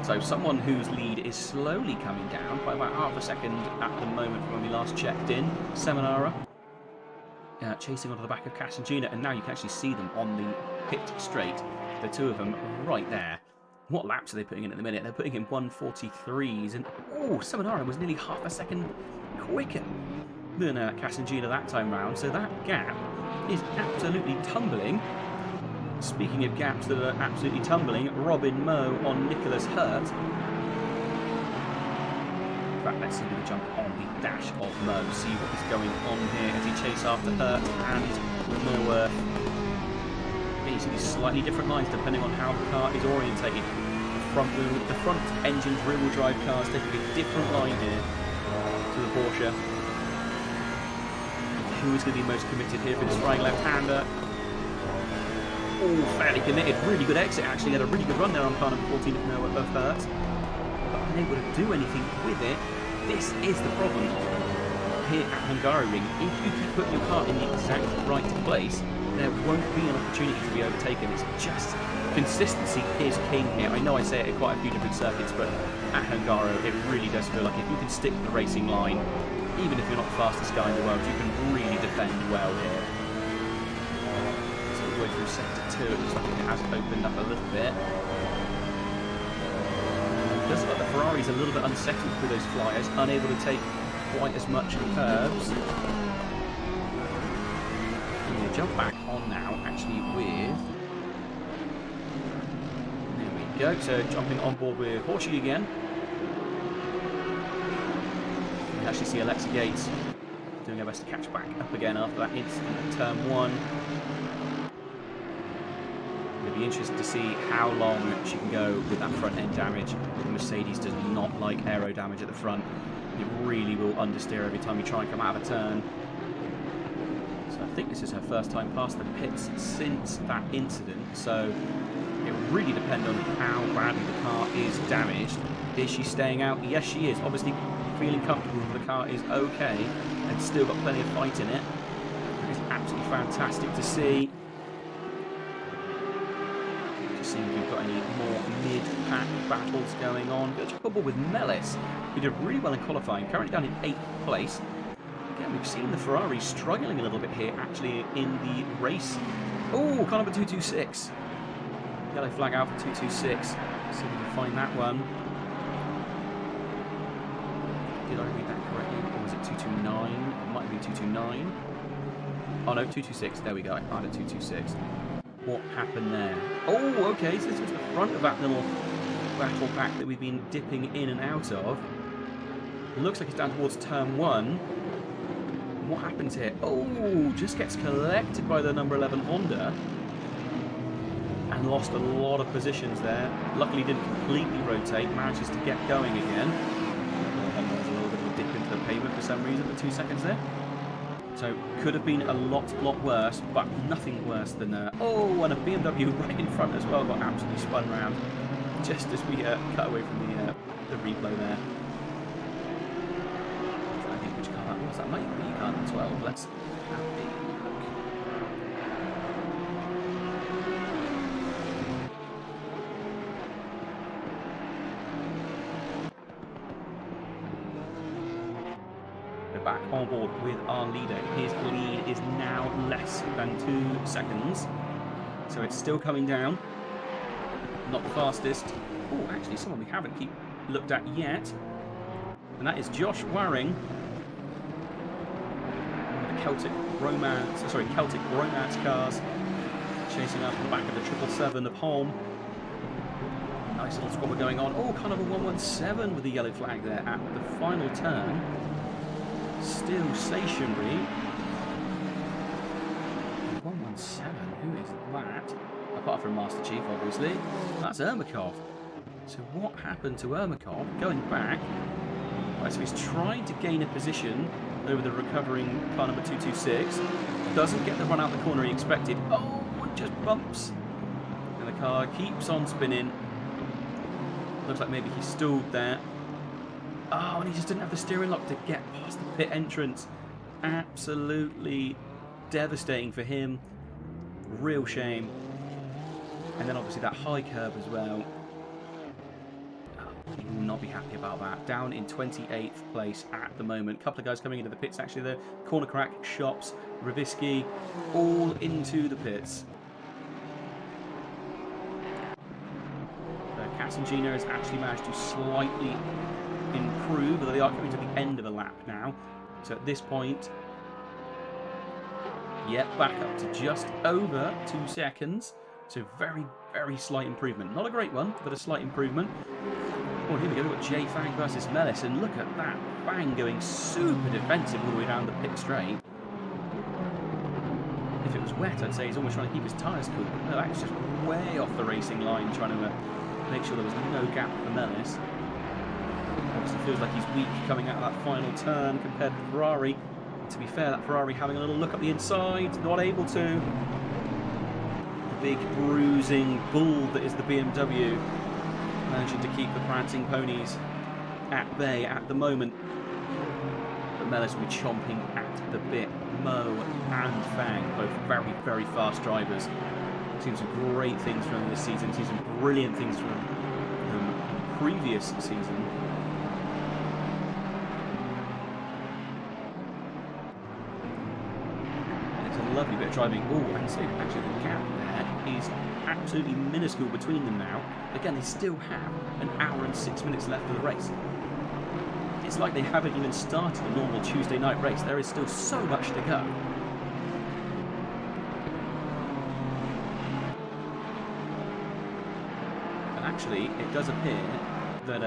So someone whose lead is slowly coming down by about half a second at the moment from when we last checked in, Seminara. Chasing onto the back of Casangina, and now you can actually see them on the pit straight. The two of them right there. What laps are they putting in at the minute? They're putting in 1:43s, and oh, Seminara was nearly half a second quicker than Casangina that time round. So that gap is absolutely tumbling. Speaking of gaps that are absolutely tumbling, Robin Moe on Nicholas Hurt. In fact, let's see the jump on the dash of Moe, see what is going on here as he chases after Hurt and Moe. Again, you see these slightly different lines depending on how the car is orientated. The front engined rear-wheel drive car is taking a different line here to the Porsche. Who is going to be most committed here for this flying left-hander? Oh, fairly committed. Really good exit, actually. Had a really good run there on car number 14 of Hurt. But unable to do anything with it. This is the problem here at Hungaroring. If you can put your car in the exact right place, there won't be an opportunity to be overtaken. It's just consistency is king here. I know I say it at quite a few different circuits, but at Hungaro, it really does feel like if you can stick to the racing line, even if you're not the fastest guy in the world, you can really defend well here. So all the way through Sector 2, it looks like it has opened up a little bit. It does look like the Ferrari's a little bit unsettled with those flyers, unable to take quite as much curves. I'm going to jump back on now, actually, with... There we go, so jumping on board with Horsey again. You can actually see Alexa Gates doing her best to catch back up again after that incident at turn 1. Maybe Be interested to see how long she can go with that front end damage. The Mercedes does not like aero damage at the front. It really will understeer every time you try and come out of a turn. So I think this is her first time past the pits since that incident. So it will really depend on how badly the car is damaged. Is she staying out? Yes, she is. Obviously feeling comfortable that the car is okay and still got plenty of fight in it. It's absolutely fantastic to see. Just seeing if we've got any more mid-pack battles going on. Good job with Mellis, who did really well in qualifying, currently down in 8th place. Again, we've seen the Ferrari struggling a little bit here, actually, in the race. Oh, car number 226. Yellow flag out for 226. See if we can find that one. Did I read that correctly? Or was it 229? It might be 229. Oh no, 226. There we go. I found it 226. What happened there? Oh, okay. So this was the front of that little battle pack that we've been dipping in and out of. It looks like it's down towards turn 1. What happens here? Oh, just gets collected by the number 11 Honda. And lost a lot of positions there. Luckily didn't completely rotate. Manages to get going again. There's a little bit of a dip into the pavement for some reason for 2 seconds there. So could have been a lot worse, but nothing worse than oh, and a BMW right in front as well got absolutely spun round just as we cut away from the replay there. I'm trying to think which car that was. That might be car number 12. Let's have a look. Back on board with our leader. His lead is now less than 2 seconds, so it's still coming down. Not the fastest. Oh, actually, someone we haven't looked at yet, and that is Josh Waring. The Celtic Romance cars chasing after the back of the 777 of Holm. Nice little squabble going on. Oh, kind of a 117 with the yellow flag there at the final turn. Still stationary. 117, who is that? Apart from Master Chief, obviously. That's Ermakov. So what happened to Ermakov? Going back. Right, so he's trying to gain a position over the recovering car number 226. Doesn't get the run out the corner he expected. Oh, and just bumps. And the car keeps on spinning. Looks like maybe he stalled there. Oh, and he just didn't have the steering lock to get past the pit entrance. Absolutely devastating for him. Real shame. And then obviously that high curb as well. Oh, he will not be happy about that. Down in 28th place at the moment. A couple of guys coming into the pits actually. The Corner Crack, Shops, Ravisky, all into the pits. Kassengina has actually managed to slightly improve, although they are coming to the end of a lap now. So at this point, back up to just over 2 seconds. So very slight improvement. Not a great one, but a slight improvement. Oh, here we go. We've got Jay Fang versus Mellis, and look at that. Fang going super defensive all the way down the pit straight. If it was wet, I'd say he's almost trying to keep his tyres cool. But no, that's just way off the racing line, trying to make sure there was no gap for Mellis. Obviously feels like he's weak coming out of that final turn compared to Ferrari. To be fair, that Ferrari having a little look up the inside, not able to. The big bruising bull that is the BMW, managing to keep the prancing ponies at bay at the moment. But Mellis will be chomping at the bit. Mo and Fang, both very fast drivers. Seen some great things from them this season, seen some brilliant things from them previous season. Lovely bit of driving. Oh, and so actually the gap there is absolutely minuscule between them now. Again, they still have an hour and 6 minutes left of the race. It's like they haven't even started the normal Tuesday night race. There is still so much to go. And actually, it does appear that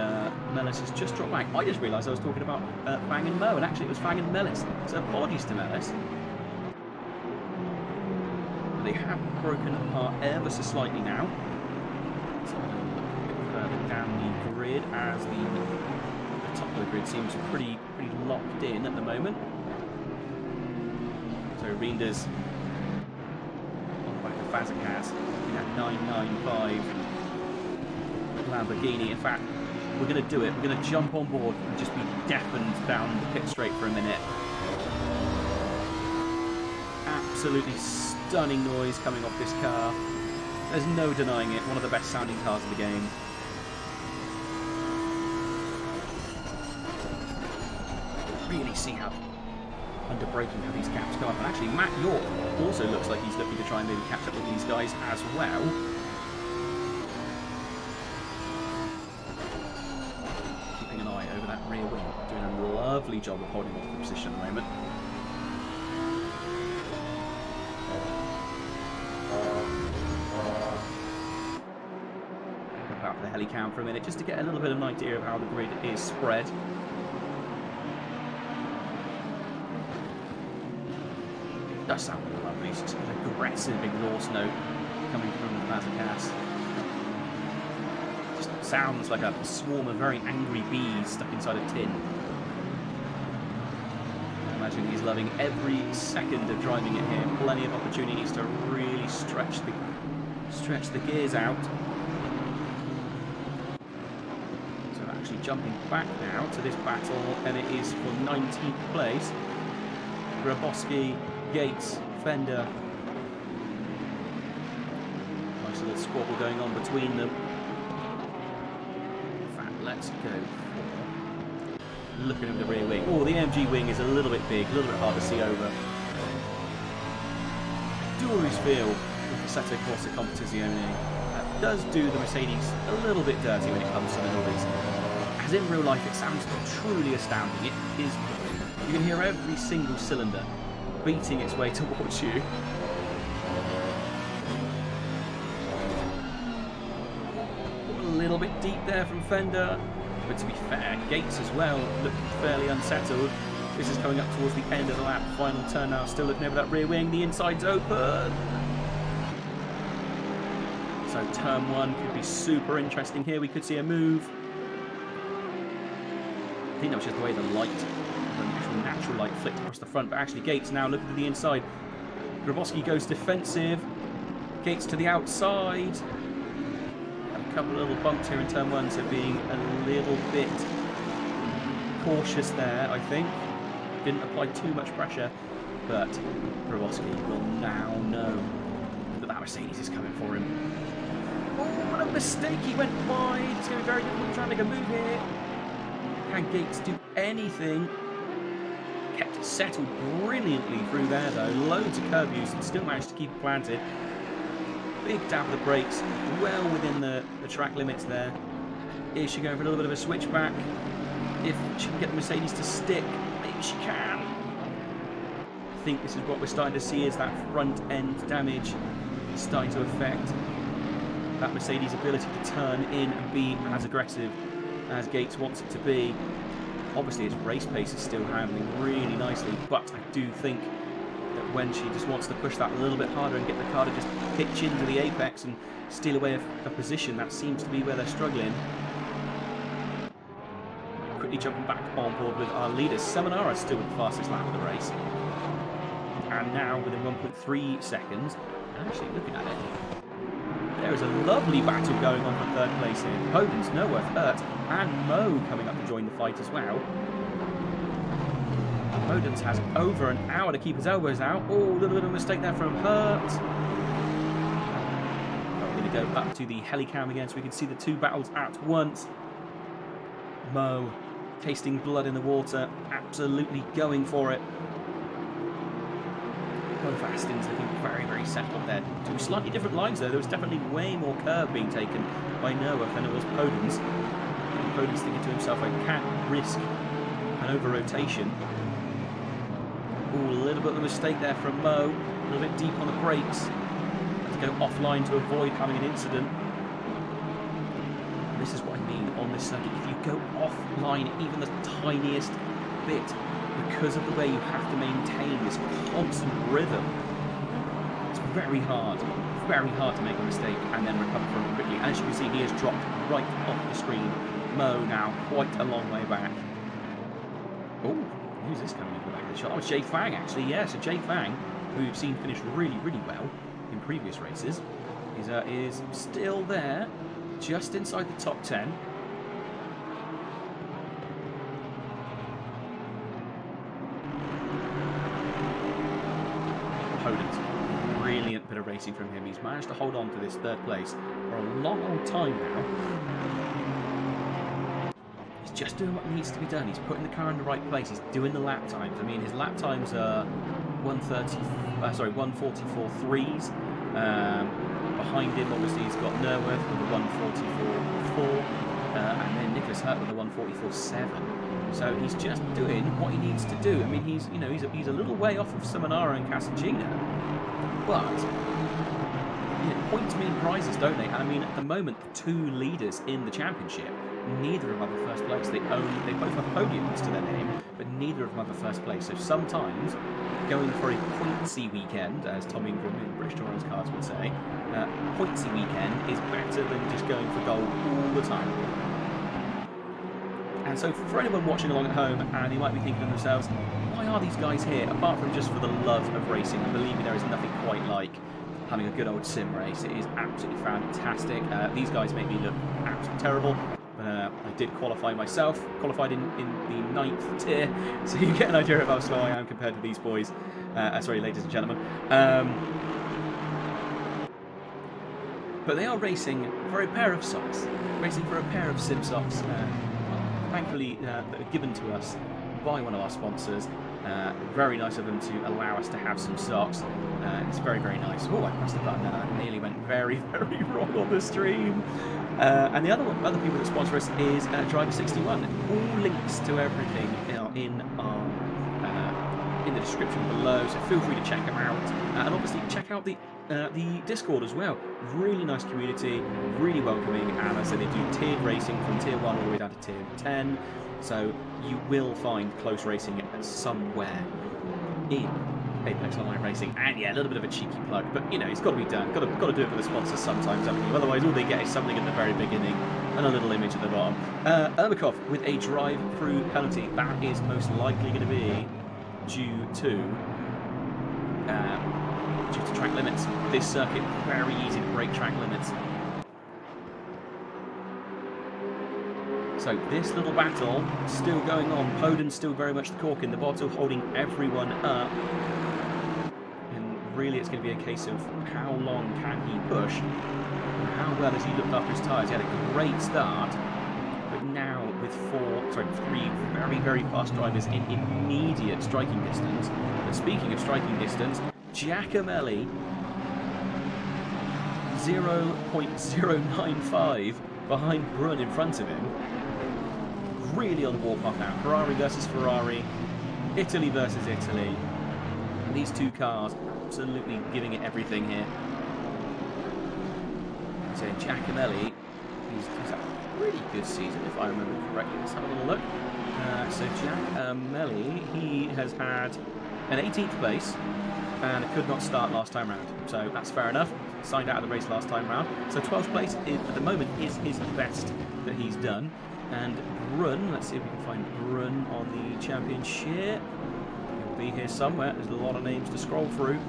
Mellis has just dropped back. I just realised I was talking about Fang and Mo, and actually it was Fang and Mellis. So apologies to Mellis. They they have broken apart ever so slightly now. So I'm going to look a bit further down the grid as the top of the grid seems pretty locked in at the moment. So Reinders on the back of Fazekas in that 995 Lamborghini. In fact, we're going to do it. We're going to jump on board and just be deafened down the pit straight for a minute. Absolutely stunning noise coming off this car. There's no denying it. One of the best sounding cars of the game. Really see how under braking how these gaps go up. And actually Matt York also looks like he's looking to try and maybe catch up with these guys as well. Keeping an eye over that rear wing, doing a lovely job of holding off the position at the moment. Go out for the helicam for a minute just to get a little bit of an idea of how the grid is spread. Does sound lovely. It's just an aggressive exhaust note coming from the Fazekas. Just sounds like a swarm of very angry bees stuck inside a tin. I imagine he's loving every second of driving it here. Plenty of opportunities to really stretch the gears out. So actually jumping back now to this battle, and it is for 19th place. Grabowski, Gates, Fender. Nice little squabble going on between them. In fact, let's go for looking at the rear wing. Oh, the MG wing is a little bit big, a little bit hard to see over. I do always feel with Assetto Corsa Competizione that does do the Mercedes a little bit dirty when it comes to the noise. As in real life, it sounds truly astounding. It is. You can hear every single cylinder beating its way towards you. A little bit deep there from Fender, but to be fair, Gates as well looked fairly unsettled. This is coming up towards the end of the lap, final turn now, still looking over that rear wing, the inside's open. So turn one could be super interesting here, we could see a move. I think that was just the way the light, the natural light flicked across the front, but actually Gates now looking to the inside. Grabowski goes defensive, Gates to the outside. A couple of little bumps here in turn one, so being a little bit cautious there, I think. Didn't apply too much pressure, but Grabowski will now know that that Mercedes is coming for him. Oh, what a mistake, he went wide. It's going to be very difficult trying to make a move here. Can Gates do anything? Kept it settled brilliantly through there though. Loads of curb use and still managed to keep it planted. Big dab of the brakes, well within the track limits there. Is she going for a little bit of a switchback? If she can get the Mercedes to stick, maybe she can. I think this is what we're starting to see, is that front end damage starting to affect that Mercedes' ability to turn in and be as aggressive as Gates wants it to be. Obviously its race pace is still handling really nicely, but I do think that when she just wants to push that a little bit harder and get the car to just pitch into the apex and steal away a position, that seems to be where they're struggling. Quickly jumping back on board with our leaders. Seminara still with the fastest lap of the race. And now within 1.3 seconds, actually looking at it, there is a lovely battle going on for third place here. Hoden's nowhere hurt, and Mo coming up to join the fight as well. Hoden's has over an hour to keep his elbows out. Oh, a little bit of a mistake there from Hurt. I'm going to go up to the helicam again so we can see the two battles at once. Mo tasting blood in the water, absolutely going for it. Both Astons looking very, very settled there. Two slightly different lines though. There was definitely way more curve being taken by Noah than it was Podens. And Podens thinking to himself, I can't risk an over-rotation. Ooh, a little bit of a mistake there from Mo. A little bit deep on the brakes. Had to go offline to avoid having an incident. And this is what I mean on this circuit. If you go offline even the tiniest bit, because of the way you have to maintain this constant rhythm, it's very hard to make a mistake and then recover from it quickly. As you can see, he has dropped right off the screen. Mo now quite a long way back. Oh, who's this coming in the back of the shot? Oh, it's Jay Fang, actually. Yeah, so Jay Fang, who we've seen finish really, really well in previous races, is still there, just inside the top 10. Opponent. Brilliant bit of racing from him. He's managed to hold on to this third place for a long, long time now. He's just doing what needs to be done. He's putting the car in the right place. He's doing the lap times. I mean, his lap times are 144.3s. Behind him, obviously, he's got Nerworth with a 144.4, and then Nicholas Hurt with a 144.7. So he's just doing what he needs to do. I mean, he's a little way off of Seminara and Casagina, but points mean prizes, don't they? And I mean, at the moment, the two leaders in the championship, neither of them have the first place. They both have podiums to their name, but neither of them have the first place. So sometimes going for a pointsy weekend, as Tom Ingram in British Touring's cards would say, pointsy weekend is better than just going for gold all the time. And so for anyone watching along at home, and you might be thinking to themselves, why are these guys here? Apart from just for the love of racing, and believe me, there is nothing quite like having a good old sim race. It is absolutely fantastic. These guys make me look absolutely terrible. I did qualify myself, qualified in the 9th tier, so you get an idea of how slow I am compared to these boys. Sorry, ladies and gentlemen. But they are racing for a pair of socks, racing for a pair of SIMSOKs, thankfully given to us by one of our sponsors. Very nice of them to allow us to have some socks. It's very, very nice. Oh, I pressed the button and I nearly went very, very wrong on the stream. And the other people that sponsor us is Driver61. All links to everything in the description below, so feel free to check them out. And obviously check out the Discord as well. Really nice community, really welcoming, and as I said, they do tiered racing from tier 1 all the way down to tier 10. So you will find close racing somewhere in Apex Online Racing. And yeah, a little bit of a cheeky plug, but you know, it's got to be done. Got to do it for the sponsors sometimes, haven't you? Otherwise, all they get is something at the very beginning and a little image at the bottom. Ermakov with a drive-through penalty. That is most likely going to be due to track limits. This circuit, very easy to break track limits. So this little battle still going on. Poden's still very much the cork in the bottle, holding everyone up. And really it's going to be a case of how long can he push, and how well has he looked after his tyres. He had a great start, but now with three very, very fast drivers in immediate striking distance. And speaking of striking distance, Giacomelli 0.095 behind Brunn in front of him. Really on the warpath now. Ferrari versus Ferrari, Italy versus Italy. These two cars absolutely giving it everything here. So Giacomelli, he's had a really good season if I remember correctly. Let's have a little look. So Giacomelli, he has had an 18th place and could not start last time round. So that's fair enough. Signed out of the race last time round. So 12th place at the moment is his best that he's done. And Brunn, let's see if we can find Brunn on the championship. He'll be here somewhere. There's a lot of names to scroll through.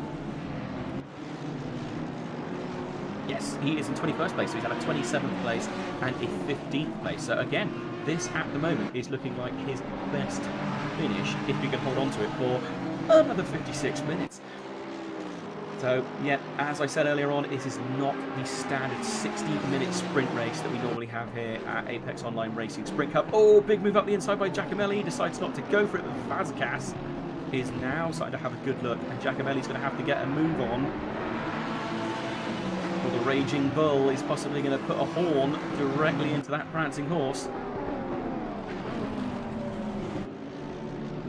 Yes, he is in 21st place, so he's had a 27th place and a 15th place. So again, this at the moment is looking like his best finish if we can hold on to it for another 56 minutes. So, yeah, as I said earlier on, it is not the standard 60-minute sprint race that we normally have here at Apex Online Racing Sprint Cup. Oh, big move up the inside by Giacomelli. He decides not to go for it, but Vazquez is now starting to have a good look, and Giacomelli's going to have to get a move on. Well, the Raging Bull is possibly going to put a horn directly into that prancing horse.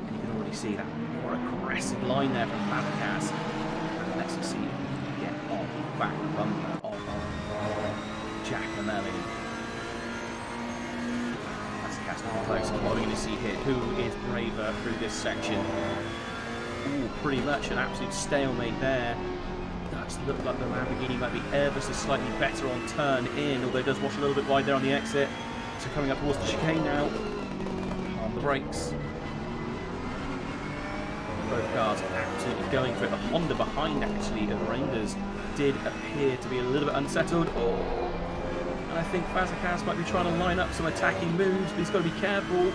And you can already see that more aggressive line there from Vazquez. Let's see if we can get on the back bumper of Giacomelli. That's casting close. What are we going to see here? Who is braver through this section? Ooh, pretty much an absolute stalemate there. does look like the Lamborghini might be ever so slightly better on turn in, although it does wash a little bit wide there on the exit. So coming up towards the chicane now. On the brakes. Both cars absolutely going for it. The Honda behind, actually, of Reinders did appear to be a little bit unsettled. Oh. And I think Fazekas might be trying to line up some attacking moves, but he's got to be careful.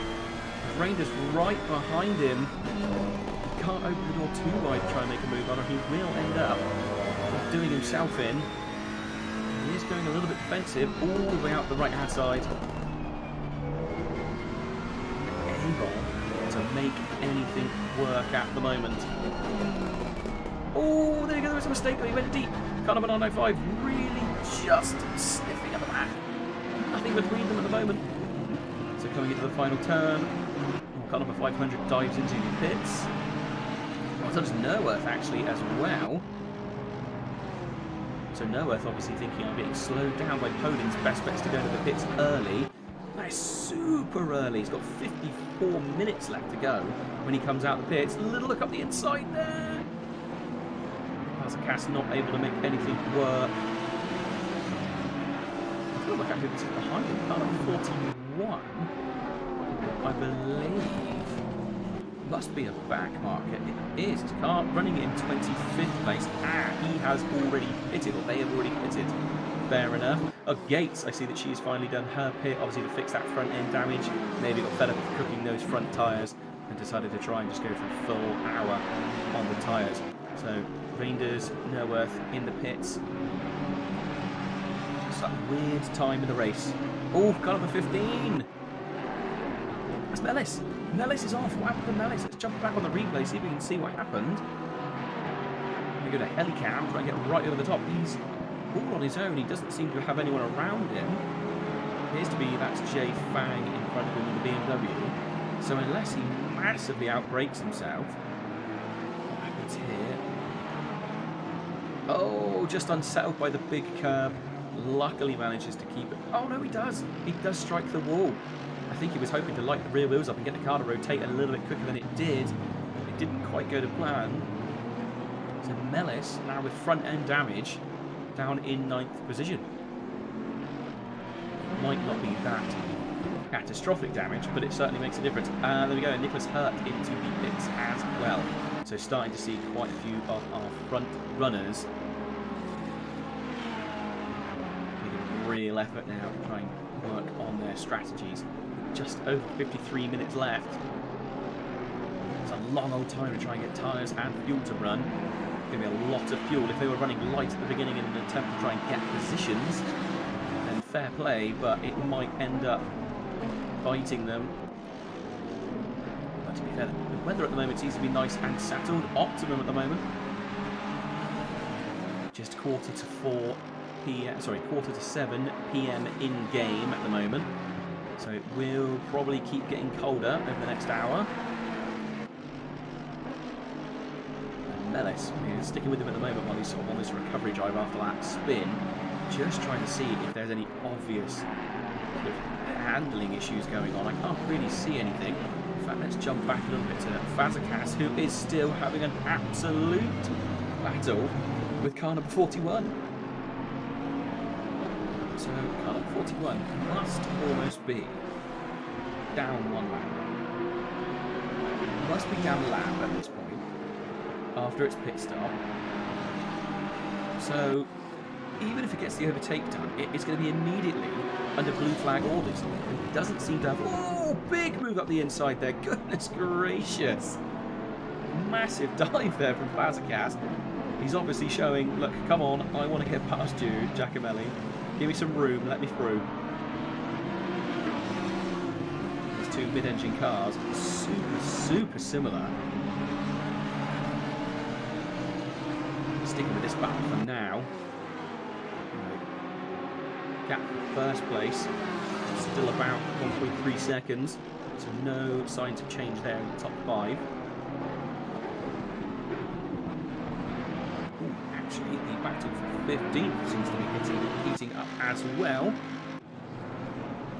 Reinders right behind him. He can't open the door too wide to try and make a move on, or he will end up doing himself in. He is going a little bit defensive all the way out the right-hand side. Able to make anything work at the moment. Oh, there you go, there was a mistake. He went deep. Kind of an 905, really just sniffing at the back. Nothing between them at the moment. So coming into the final turn, kind of a 500 dives into the pits. Well, so does Nerworth actually as well. So Nerworth obviously thinking of getting slowed down by Poland's best bets to go into the pits early. That is super early. He's got 54 minutes left to go when he comes out the pits. A little look up the inside there. Fazekas not able to make anything work. I feel like I'm going to sit behind him. Car number 41, I believe, must be a back marker. It is. His car running in 25th place. He has already pitted, or they have already pitted. Fair enough. Gates, I see that she's finally done her pit, obviously to fix that front end damage. Maybe got fed up with cooking those front tyres and decided to try and just go for a full hour on the tyres. So Reinders, Nerworth in the pits. It's that weird time in the race. Oh, car number 15. That's Mellis. Mellis is off. What happened to Mellis? Let's jump back on the replay, see if we can see what happened. We go to Helicam, try and get right over the top. He's all on his own. He doesn't seem to have anyone around him. Appears to be that's Jay Fang in front of him in the BMW. So unless he massively outbrakes himself, what happens here? Oh, just unsettled by the big curb. Luckily manages to keep it. Oh no, he does. He does strike the wall. I think he was hoping to light the rear wheels up and get the car to rotate a little bit quicker than it did. It didn't quite go to plan. So Mellis now with front end damage, down in 9th position. Might not be that catastrophic damage, but it certainly makes a difference. There we go, Nicholas Hurt into the pits as well. So starting to see quite a few of our front runners making a real effort now to try and work on their strategies. Just over 53 minutes left. It's a long old time to try and get tyres and fuel to run. Going to be a lot of fuel. If they were running light at the beginning in an attempt to try and get positions, then fair play, but it might end up biting them. But to be fair, the weather at the moment seems to be nice and settled. Optimum at the moment. Just quarter to 7 p.m. in game at the moment. So it will probably keep getting colder over the next hour. Mellis is sticking with him at the moment while he's sort of on this recovery drive after that spin, just trying to see if there's any obvious sort of handling issues going on. I can't really see anything. In fact, let's jump back a little bit to Fazekas, who is still having an absolute battle with car number 41. So car number 41 must almost be down one lap. Must be down a lap at this point, after its pit stop. So even if it gets the overtake done, it's going to be immediately under blue flag orders. It doesn't seem to have... Oh, big move up the inside there. Goodness gracious. Massive dive there from Fazekas. He's obviously showing, look, come on, I want to get past you, Giacomelli. Give me some room, let me through. These two mid-engine cars, super similar. Sticking with this battle for now. Gap for first place, still about 1.3 seconds, so no signs of change there in the top 5. Ooh, actually, the battle for 15th seems to be heating up as well.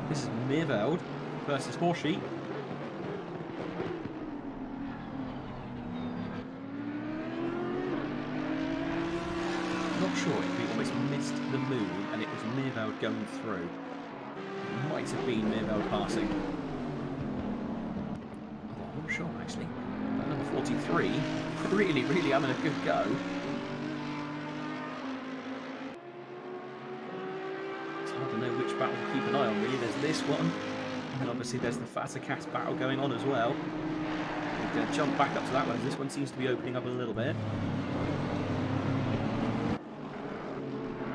This is Mirveld versus Horsesheet. sure if we almost missed the move and it was Mirveld going through. It might have been Mirveld passing. I'm not sure actually. But number 43, really having a good go. It's hard to know which battle to keep an eye on really. There's this one, and obviously there's the Fazakas battle going on as well. We're going to jump back up to that one as this one seems to be opening up a little bit.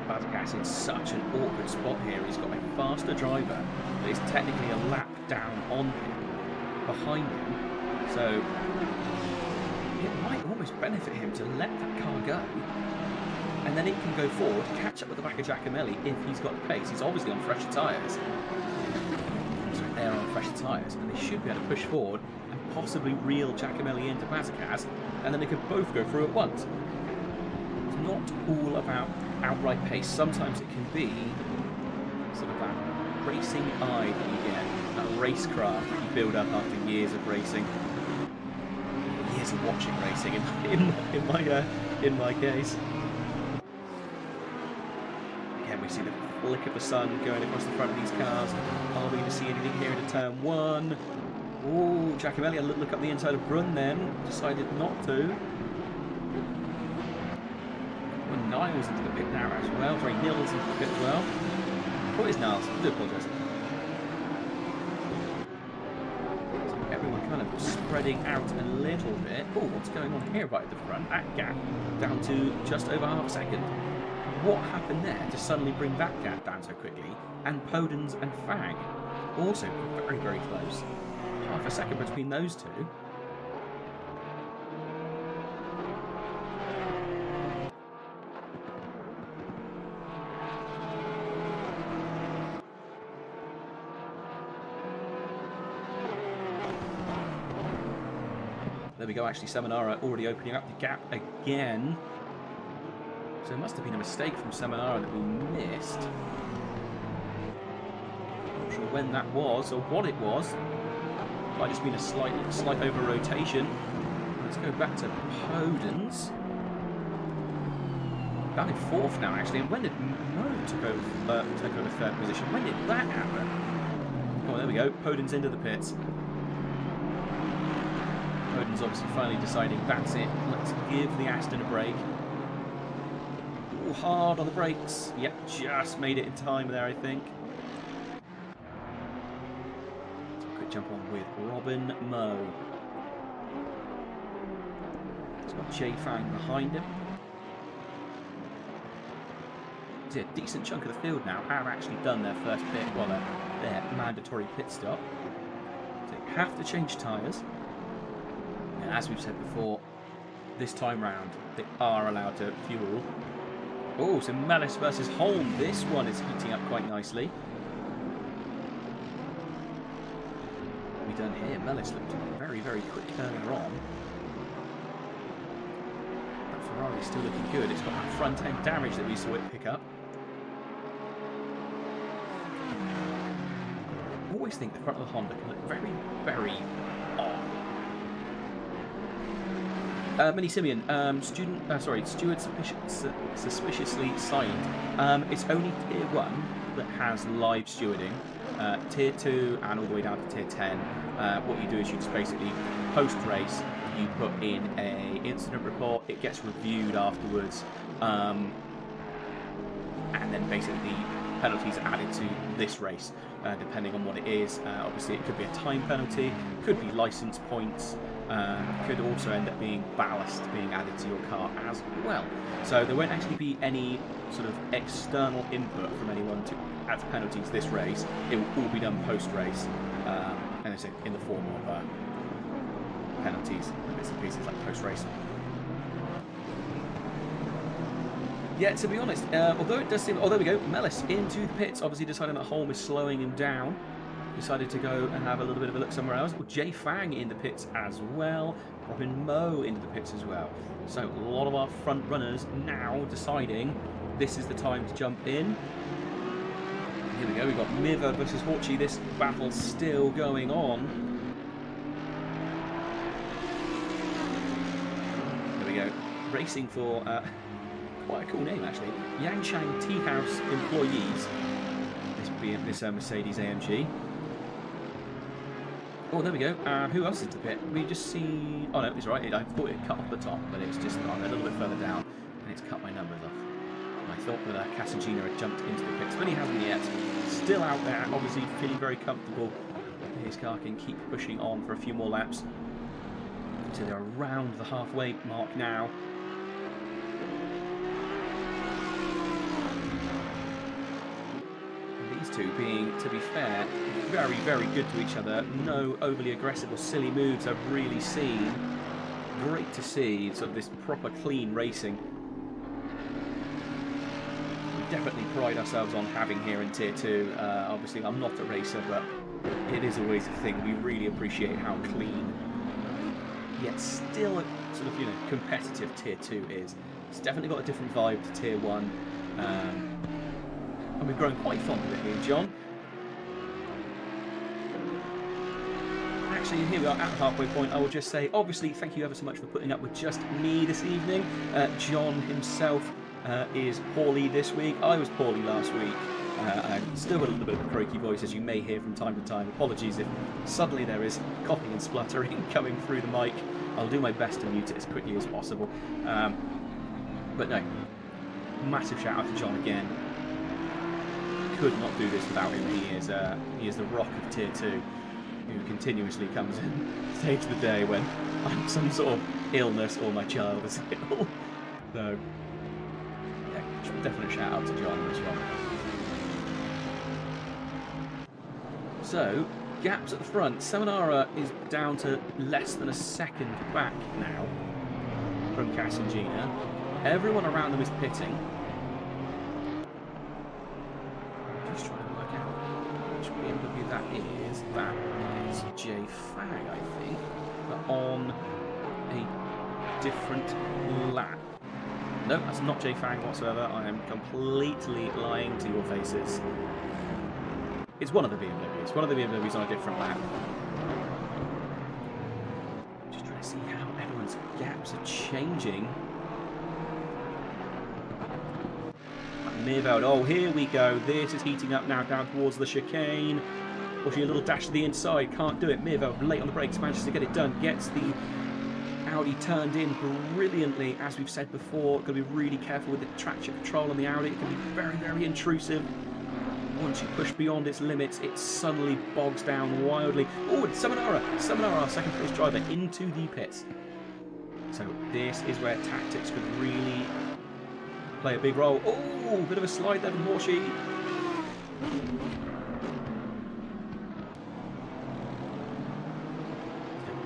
Fazakas in such an awkward spot here. He's got a faster driver that is technically a lap down on him, behind him. So it might almost benefit him to let that car go, and then it can go forward, catch up with the back of Giacomelli if he's got the pace. He's obviously on fresher tyres. So they're on fresher tyres, and they should be able to push forward and possibly reel Giacomelli into Fazakas, and then they could both go through at once. It's not all about outright pace. Sometimes it can be sort of that racing eye that you get, that racecraft that you build up after years of racing. Years of watching racing in my case. Again, we see the flick of the sun going across the front of these cars. Are we going to see anything here into turn one? Oh, Giacomelli had a look up the inside of Brunn then, decided not to. Well, Niles into the pit now as well. Sorry, Nils into the pit as well. What is Niles? I do apologise. Kind of spreading out a little bit. Oh, what's going on here right at the front? That gap down to just over half a second. What happened there to suddenly bring that gap down so quickly? And Podens and Fang also very close. Half a second between those two. There we go, actually Seminara already opening up the gap again. So it must have been a mistake from Seminara that we missed. Not sure when that was or what it was. Might just been a slight over rotation. Let's go back to Podens. Down in fourth now actually, and when did Mo take over third position? When did that happen? Oh, there we go, Podens into the pits. Podens obviously finally deciding that's it, let's give the Aston a break. Ooh, hard on the brakes. Yep, just made it in time there, I think. Quick jump on with Robin Mo. He's got Jay Fang behind him. See, a decent chunk of the field now have actually done their first pit, well, their mandatory pit stop. So they have to change tyres. And as we've said before, this time round, they are allowed to fuel. Oh, so Mellis versus Holm. This one is heating up quite nicely. What have we done here? Mellis looked very quick earlier on. That Ferrari's still looking good. It's got that front end damage that we saw it pick up. I always think the front of the Honda can look very odd. Mini Simeon, steward suspiciously signed. It's only Tier 1 that has live stewarding. Tier 2 and all the way down to Tier 10. What you do is you just basically, post-race, you put in a incident report, it gets reviewed afterwards, and then basically penalties added to this race, depending on what it is. Obviously it could be a time penalty, could be license points, could also end up being ballast being added to your car as well. So there won't actually be any sort of external input from anyone to add penalties this race. It will all be done post-race, and it's in the form of penalties and bits and pieces like post-race. Yeah, to be honest, although it does seem... Oh, there we go. Mellis into the pits, obviously deciding that Holm is slowing him down. Decided to go and have a little bit of a look somewhere else. Well, Jay Fang in the pits as well. Robin Mo into the pits as well. So a lot of our front runners now deciding this is the time to jump in. Here we go. We've got Miva versus Horchi. This battle still going on. There we go. Racing for quite a cool name actually. Yangchang Tea House Employees. This Mercedes AMG. Oh, there we go. Who else is the pit? We just see. Oh no, it's right. I thought it cut off the top, but it's just on a little bit further down, and it's cut my numbers off. I thought that Casangina had jumped into the pits, but he hasn't yet. Still out there, obviously feeling very comfortable. His car can keep pushing on for a few more laps. So they're around the halfway mark now. And these two being, to be fair, very, very good to each other. No overly aggressive or silly moves I've really seen. Great to see sort of this proper clean racing. Definitely pride ourselves on having here in Tier 2. Obviously I'm not a racer, but it is always a thing. We really appreciate how clean, yet still sort of, you know, competitive Tier 2 is. It's definitely got a different vibe to Tier 1. And we've grown quite fond of it here, John. Actually, here we are at the halfway point. I will just say, obviously, thank you ever so much for putting up with just me this evening. John himself is poorly this week. I was poorly last week. I've still got a little bit of a croaky voice, as you may hear from time to time. Apologies if suddenly there is coughing and spluttering coming through the mic. I'll do my best to mute it as quickly as possible. But no, massive shout out to John again. Could not do this without him. He is the rock of Tier 2, who continuously comes in, saves the day when I'm some sort of illness or my child is ill. So definite shout out to John on this one. So, gaps at the front. Seminara is down to less than a second back now from Casangina. Everyone around them is pitting. Just trying to work out which BMW that is. That is J Fang, I think, but on a different lap. No, that's not J Fang whatsoever. I am completely lying to your faces. It's one of the BMWs. One of the BMWs on a different lap. Just trying to see how everyone's gaps are changing. Mirveld. Oh, here we go. This is heating up now down towards the chicane. Pushing a little dash to the inside. Can't do it. Mirveld late on the brakes. Manages to get it done. Gets the Audi turned in brilliantly. As we've said before, got to be really careful with the traction control on the Audi. It can be very, very intrusive. Once you push beyond its limits, it suddenly bogs down wildly. Oh, it's Seminara, our second place driver, into the pits. So this is where tactics could really play a big role. Oh, bit of a slide there from Horsey.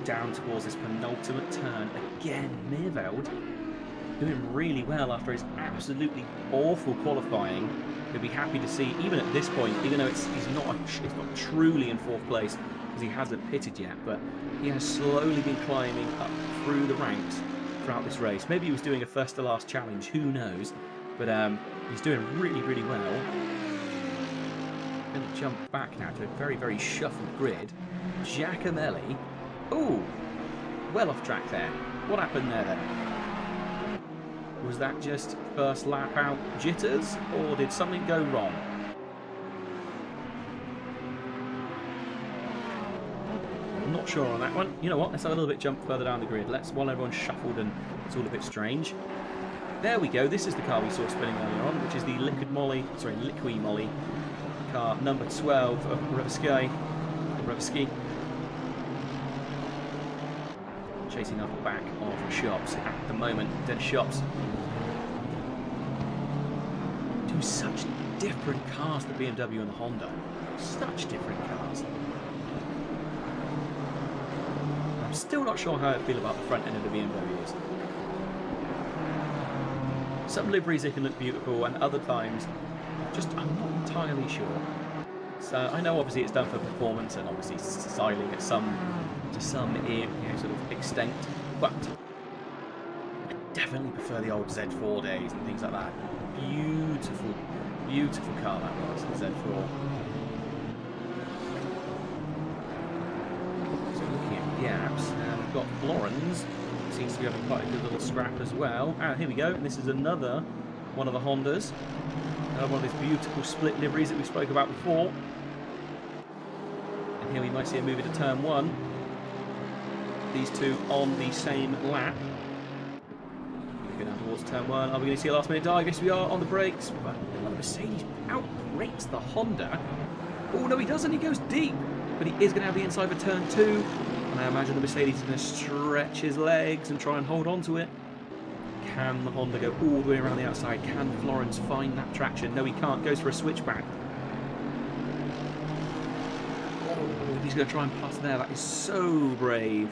Down towards this penultimate turn. Again, Mirveld doing really well after his absolutely awful qualifying. He'll be happy to see, even at this point, even though it's not truly in fourth place because he hasn't pitted yet, but he has slowly been climbing up through the ranks throughout this race. Maybe he was doing a first to last challenge, who knows? But he's doing really, really well. Going to jump back now to a very, very shuffled grid. Giacomelli. Oh, well off track there. What happened there then? Was that just first lap out jitters, or did something go wrong? I'm not sure on that one. You know what? Let's have a little bit jump further down the grid. While everyone's shuffled and it's all a bit strange. There we go. This is the car we saw spinning earlier on, which is the Liqui Moly car number 12 of Revsky. Chasing up the back of Shops at the moment. Then Shops. Do such different cars, the BMW and the Honda. Such different cars. I'm still not sure how I feel about the front end of the BMWs. Some liveries they can look beautiful, and other times, I'm not entirely sure. So I know obviously it's done for performance and obviously styling at some sort of extent, but I definitely prefer the old Z4 days and things like that. Beautiful, beautiful car that was, the Z4. So looking at gaps, we've got Florence, seems to be having quite a good little scrap as well. Ah, here we go, and this is another one of the Hondas. One of those beautiful split liveries that we spoke about before. And here we might see a move into turn 1. These two on the same lap. Go down towards turn 1. Are we going to see a last minute dive? Yes, we are on the brakes. But the Mercedes outbrakes the Honda. Oh, no, he doesn't. He goes deep. But he is going to have the inside for turn 2. And I imagine the Mercedes is going to stretch his legs and try and hold on to it. Can the Honda go all the way around the outside? Can Florence find that traction? No, he can't. Goes for a switchback. Oh, he's going to try and pass there. That is so brave.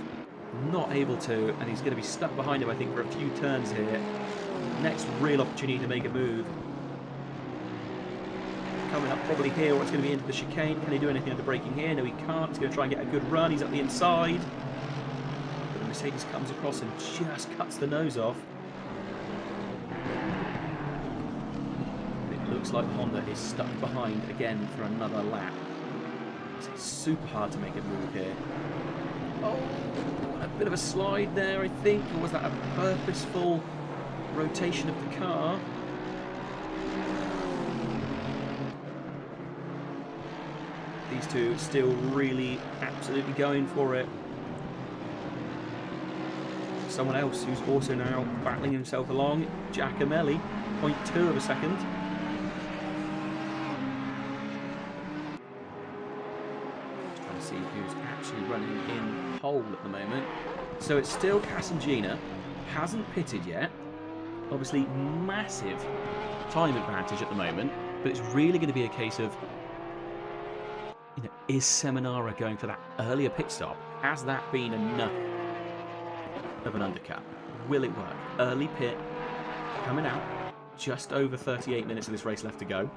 Not able to, and he's going to be stuck behind him, I think, for a few turns here. Next real opportunity to make a move. Coming up probably here, or it's going to be into the chicane. Can he do anything at the braking here? No, he can't. He's going to try and get a good run. He's up the inside. But the Mercedes comes across and just cuts the nose off. It looks like Honda is stuck behind again for another lap. It's super hard to make a move here. Oh, a bit of a slide there, I think. Or was that a purposeful rotation of the car? These two still really absolutely going for it. Someone else who's also now battling himself along, Giacomelli, 0.2 of a second. Just trying to see who's actually running in pole at the moment. So it's still Casangina, hasn't pitted yet. Obviously massive time advantage at the moment, but it's really going to be a case of, you know, is Seminara going for that earlier pit stop? Has that been enough of an undercut? Will it work? Early pit, coming out, just over 38 minutes of this race left to go.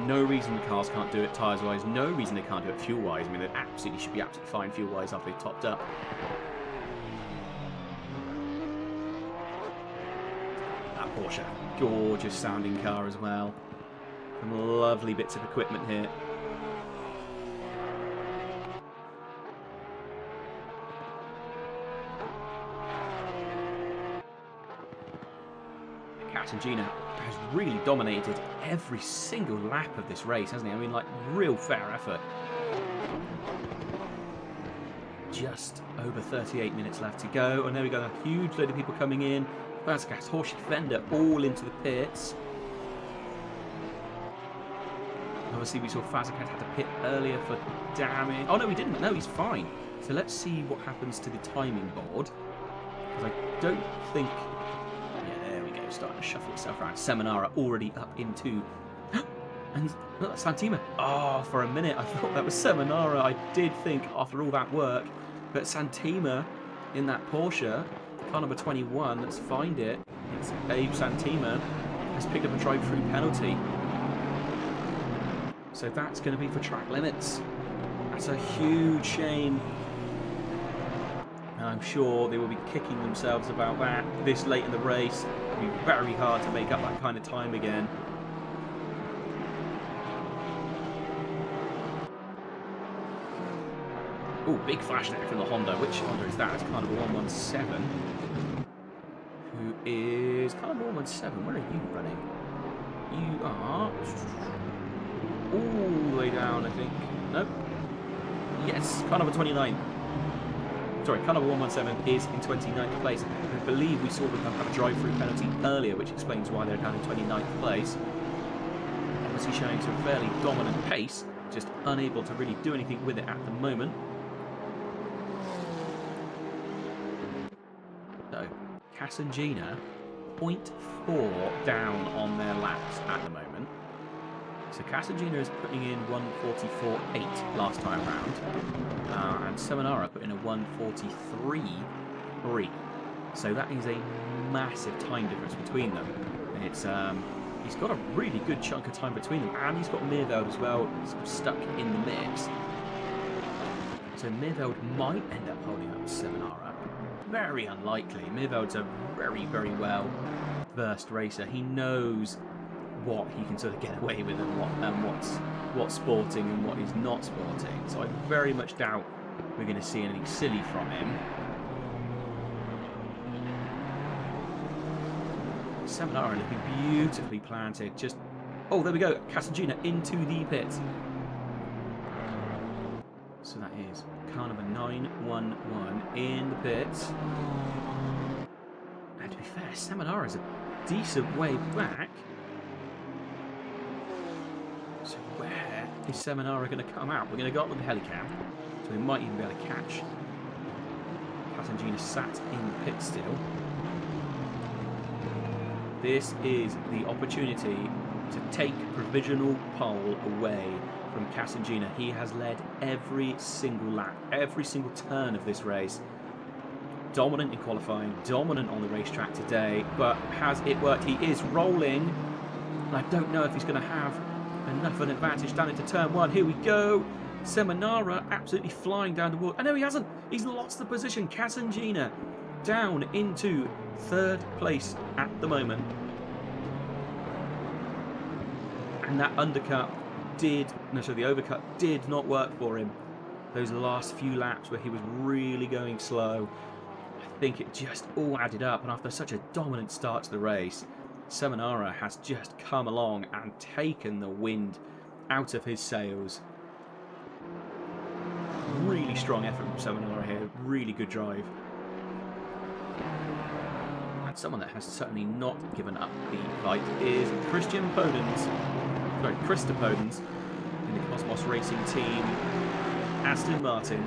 No reason the cars can't do it tyres-wise, no reason they can't do it fuel-wise. I mean, they absolutely should be absolutely fine fuel-wise after they've topped up. That Porsche, gorgeous sounding car as well. Some lovely bits of equipment here. Casangina has really dominated every single lap of this race, hasn't he? I mean, like, real fair effort. Just over 38 minutes left to go, and there we go, a huge load of people coming in. Vazquez, Horschel, Fender, all into the pits. Obviously, we saw Vazquez had to pit earlier for damage. Oh, no, he didn't. No, he's fine. So let's see what happens to the timing board. Because I don't think... starting to shuffle itself around. Seminara already up into... and that's Santima. Oh, for a minute I thought that was Seminara. I did think after all that work. But Santima in that Porsche, car number 21, let's find it. It's Abe Santima, has picked up a drive-through penalty. So that's going to be for track limits. That's a huge shame. I'm sure they will be kicking themselves about that this late in the race. It'll be very hard to make up that kind of time again. Oh, big flash there from the Honda. Which Honda is that? It's car number 117. Who is car number 117? Where are you running? You are all the way down, I think. Nope. Yes, car number 29. Sorry, car number 117 is in 29th place. I believe we saw them have a drive-through penalty earlier, which explains why they're down in 29th place. Obviously showing some fairly dominant pace, just unable to really do anything with it at the moment. So, Casangina, 0.4 down on their laps at the moment. So Casangina is putting in 1:44.8 last time round, and Seminara put in a 1:43.3. So that is a massive time difference between them. It's he's got a really good chunk of time between them, and he's got Meerveld as well stuck in the mix. So Meerveld might end up holding up Seminara. Very unlikely. Meerveld's a very, very well versed racer. He knows what he can sort of get away with and what's sporting and what is not sporting. So I very much doubt we're going to see anything silly from him. Seminara looking beautifully planted. Just, oh, there we go. Casangina into the pits. So that is car number 911 in the pits. And to be fair, Seminara is a decent way back. So where is Seminara going to come out? We're going to go up with the helicam, so we might even be able to catch. Casangina sat in the pit still. This is the opportunity to take provisional pole away from Casangina. He has led every single lap, every single turn of this race. Dominant in qualifying, dominant on the racetrack today, but has it worked? He is rolling. I don't know if he's going to have enough of an advantage down into turn 1. Here we go. Seminara absolutely flying down the wall. I know he hasn't. He's lost the position. Casangina down into 3rd place at the moment. And that undercut the overcut did not work for him. Those last few laps where he was really going slow, I think it just all added up. And after such a dominant start to the race, Seminara has just come along and taken the wind out of his sails. Really strong effort from Seminara here. Really good drive. And someone that has certainly not given up the fight is Christa Podens in the Cosmos Racing Team, Aston Martin.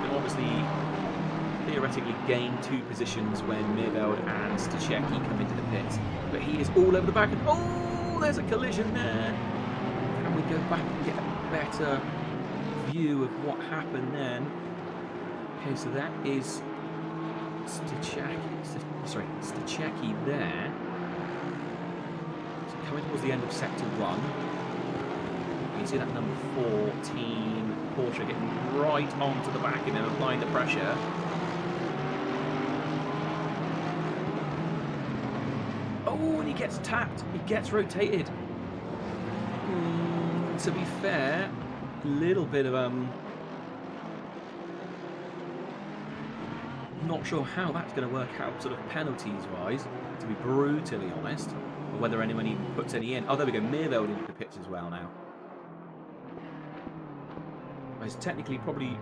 And obviously, theoretically gain 2 positions when Mirveld and Stachecki come into the pits. But he is all over the back, and oh, there's a collision there. Can we go back and get a better view of what happened then? Okay, so that is Stachecki there. So coming towards the end of sector 1. You can see that number 14 Porsche getting right onto the back and then applying the pressure. Oh, and he gets tapped. He gets rotated. To be fair, a little bit of not sure how that's going to work out, sort of penalties-wise, to be brutally honest, or whether anyone even puts any in. Oh, there we go, Mirveld into the pits as well now. Whereas technically, probably,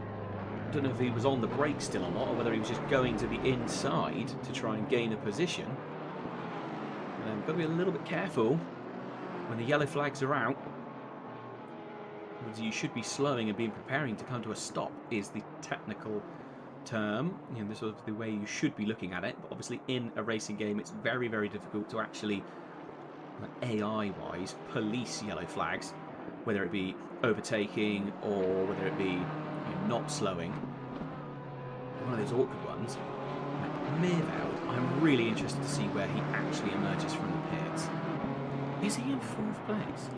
I don't know if he was on the brake still or not, or whether he was just going to the inside to try and gain a position. Got to be a little bit careful when the yellow flags are out. You should be slowing and being preparing to come to a stop is the technical term. You know, this is the way you should be looking at it. But obviously, in a racing game, it's very, very difficult to actually, AI-wise, police yellow flags, whether it be overtaking or whether it be not slowing. One of those awkward ones. Mirveld, I'm really interested to see where he actually emerges from the pits. Is he in 4th place?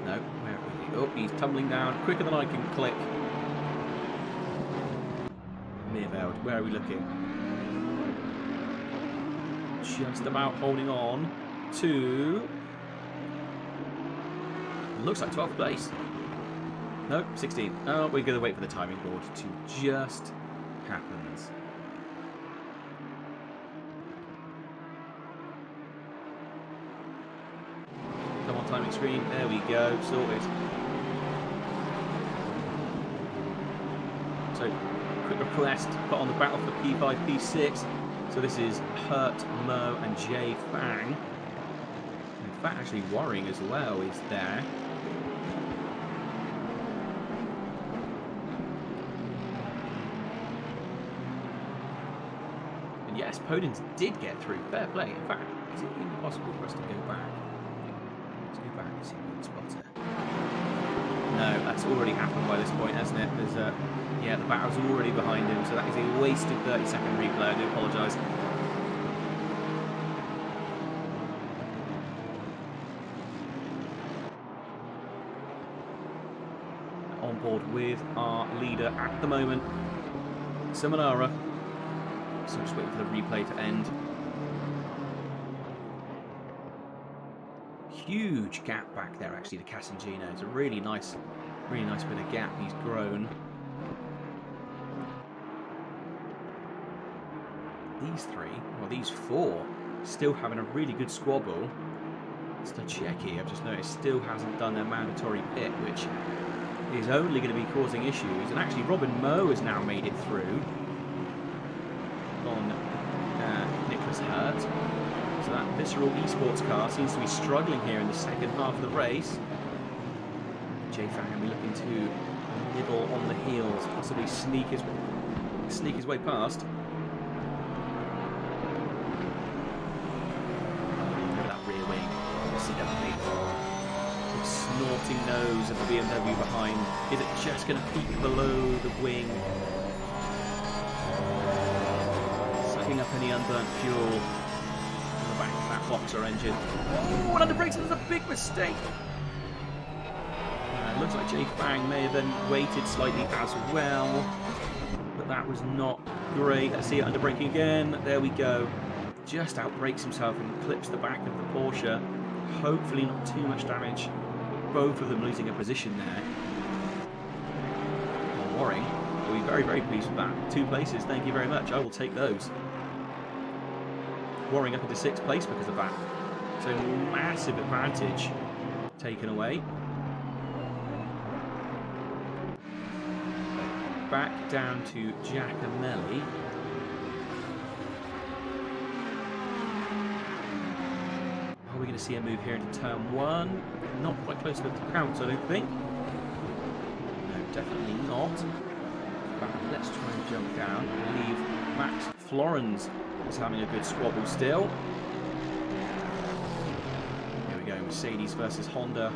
No, where is he? Oh, he's tumbling down quicker than I can click. Mirveld, where are we looking? Just about holding on to... looks like 12th place. No, 16th. Oh, we're going to wait for the timing board to just happens. Come on, timing screen. There we go. Sorted. So, quick request put on the battle for P5, P6. So this is Hurt, Mo, and Jay Fang. In fact, actually, Warring as well is there. And yes, Podens did get through. Fair play. In fact, is it even possible for us to go back? Let's go back and see what spotter. No, that's already happened by this point, hasn't it? There's yeah, the battle's already behind him, so that is a wasted 30-second replay. I do apologise. On board with our leader at the moment, Seminara. So I'm just waiting for the replay to end. Huge gap back there, actually, to Casangina. It's a really nice bit of gap he's grown. these three, or these four, still having a really good squabble. Stochecki, I've just noticed, still hasn't done their mandatory pit, which is only going to be causing issues. And actually, Robin Moe has now made it through on Nicholas Hurt. So that Visceral Esports car seems to be struggling here in the second half of the race. Jay Fang looking to nibble on the heels, possibly sneak his way past. Look at that rear wing. See that big snorting nose of the BMW behind. Is it just going to peak below the wing? Sucking up any unburnt fuel in the back of that Boxer engine. Oh, and under brakes, it was a big mistake. Looks like Jay Fang may have then waited slightly as well, but that was not great. Let's see it under braking again. There we go. Just outbrakes himself and clips the back of the Porsche. Hopefully not too much damage. Both of them losing a position there. Warring will be very, very pleased with that. 2 places, thank you very much. I will take those. Warring up into 6th place because of that. So massive advantage taken away. Back down to Giacomelli. Are we going to see a move here into turn 1? Not quite close enough to count, I don't think. No, definitely not. But let's try and jump down and leave Max Florens is having a good squabble still. Here we go, Mercedes versus Honda.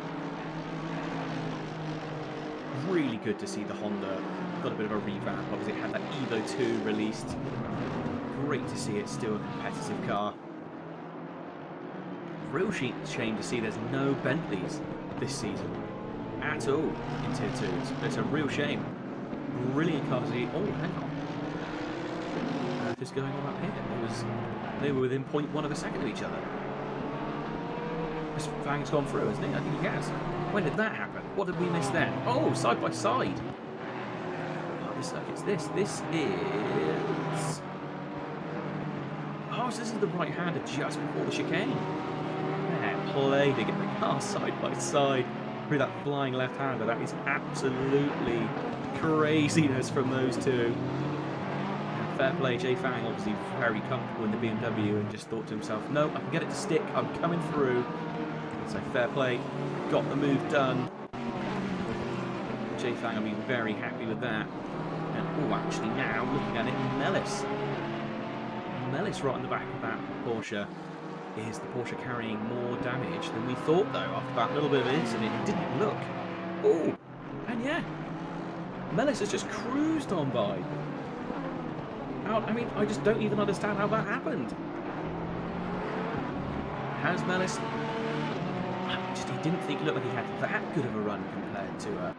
Really good to see the Honda got a bit of a revamp. Obviously it had that Evo 2 released. Great to see it's still a competitive car. Real shame to see there's no Bentleys this season at all in Tier 2s. It's a real shame. Brilliant car to see. Oh, hang on. What on earth is going on up here? They were within 0.1 of a second of each other. This Fang's gone through, hasn't he? I think he has. When did that happen? What did we miss then? Oh, side by side. This is... Oh, so this is the right-hander just before the chicane. Fair play to get the car side by side through that flying left-hander. That is absolutely craziness from those two. And fair play, Jay Fang obviously very comfortable in the BMW and just thought to himself, no, I can get it to stick, I'm coming through. So fair play, got the move done. Jay Fang will be very happy with that. And, oh, actually now, looking at it, Mellis right on the back of that Porsche. Is the Porsche carrying more damage than we thought, though, after that little bit of an incident? It didn't look. Oh, and yeah, Mellis has just cruised on by. I mean, I just don't even understand how that happened. Has Mellis... He didn't think it looked like he had that good of a run compared to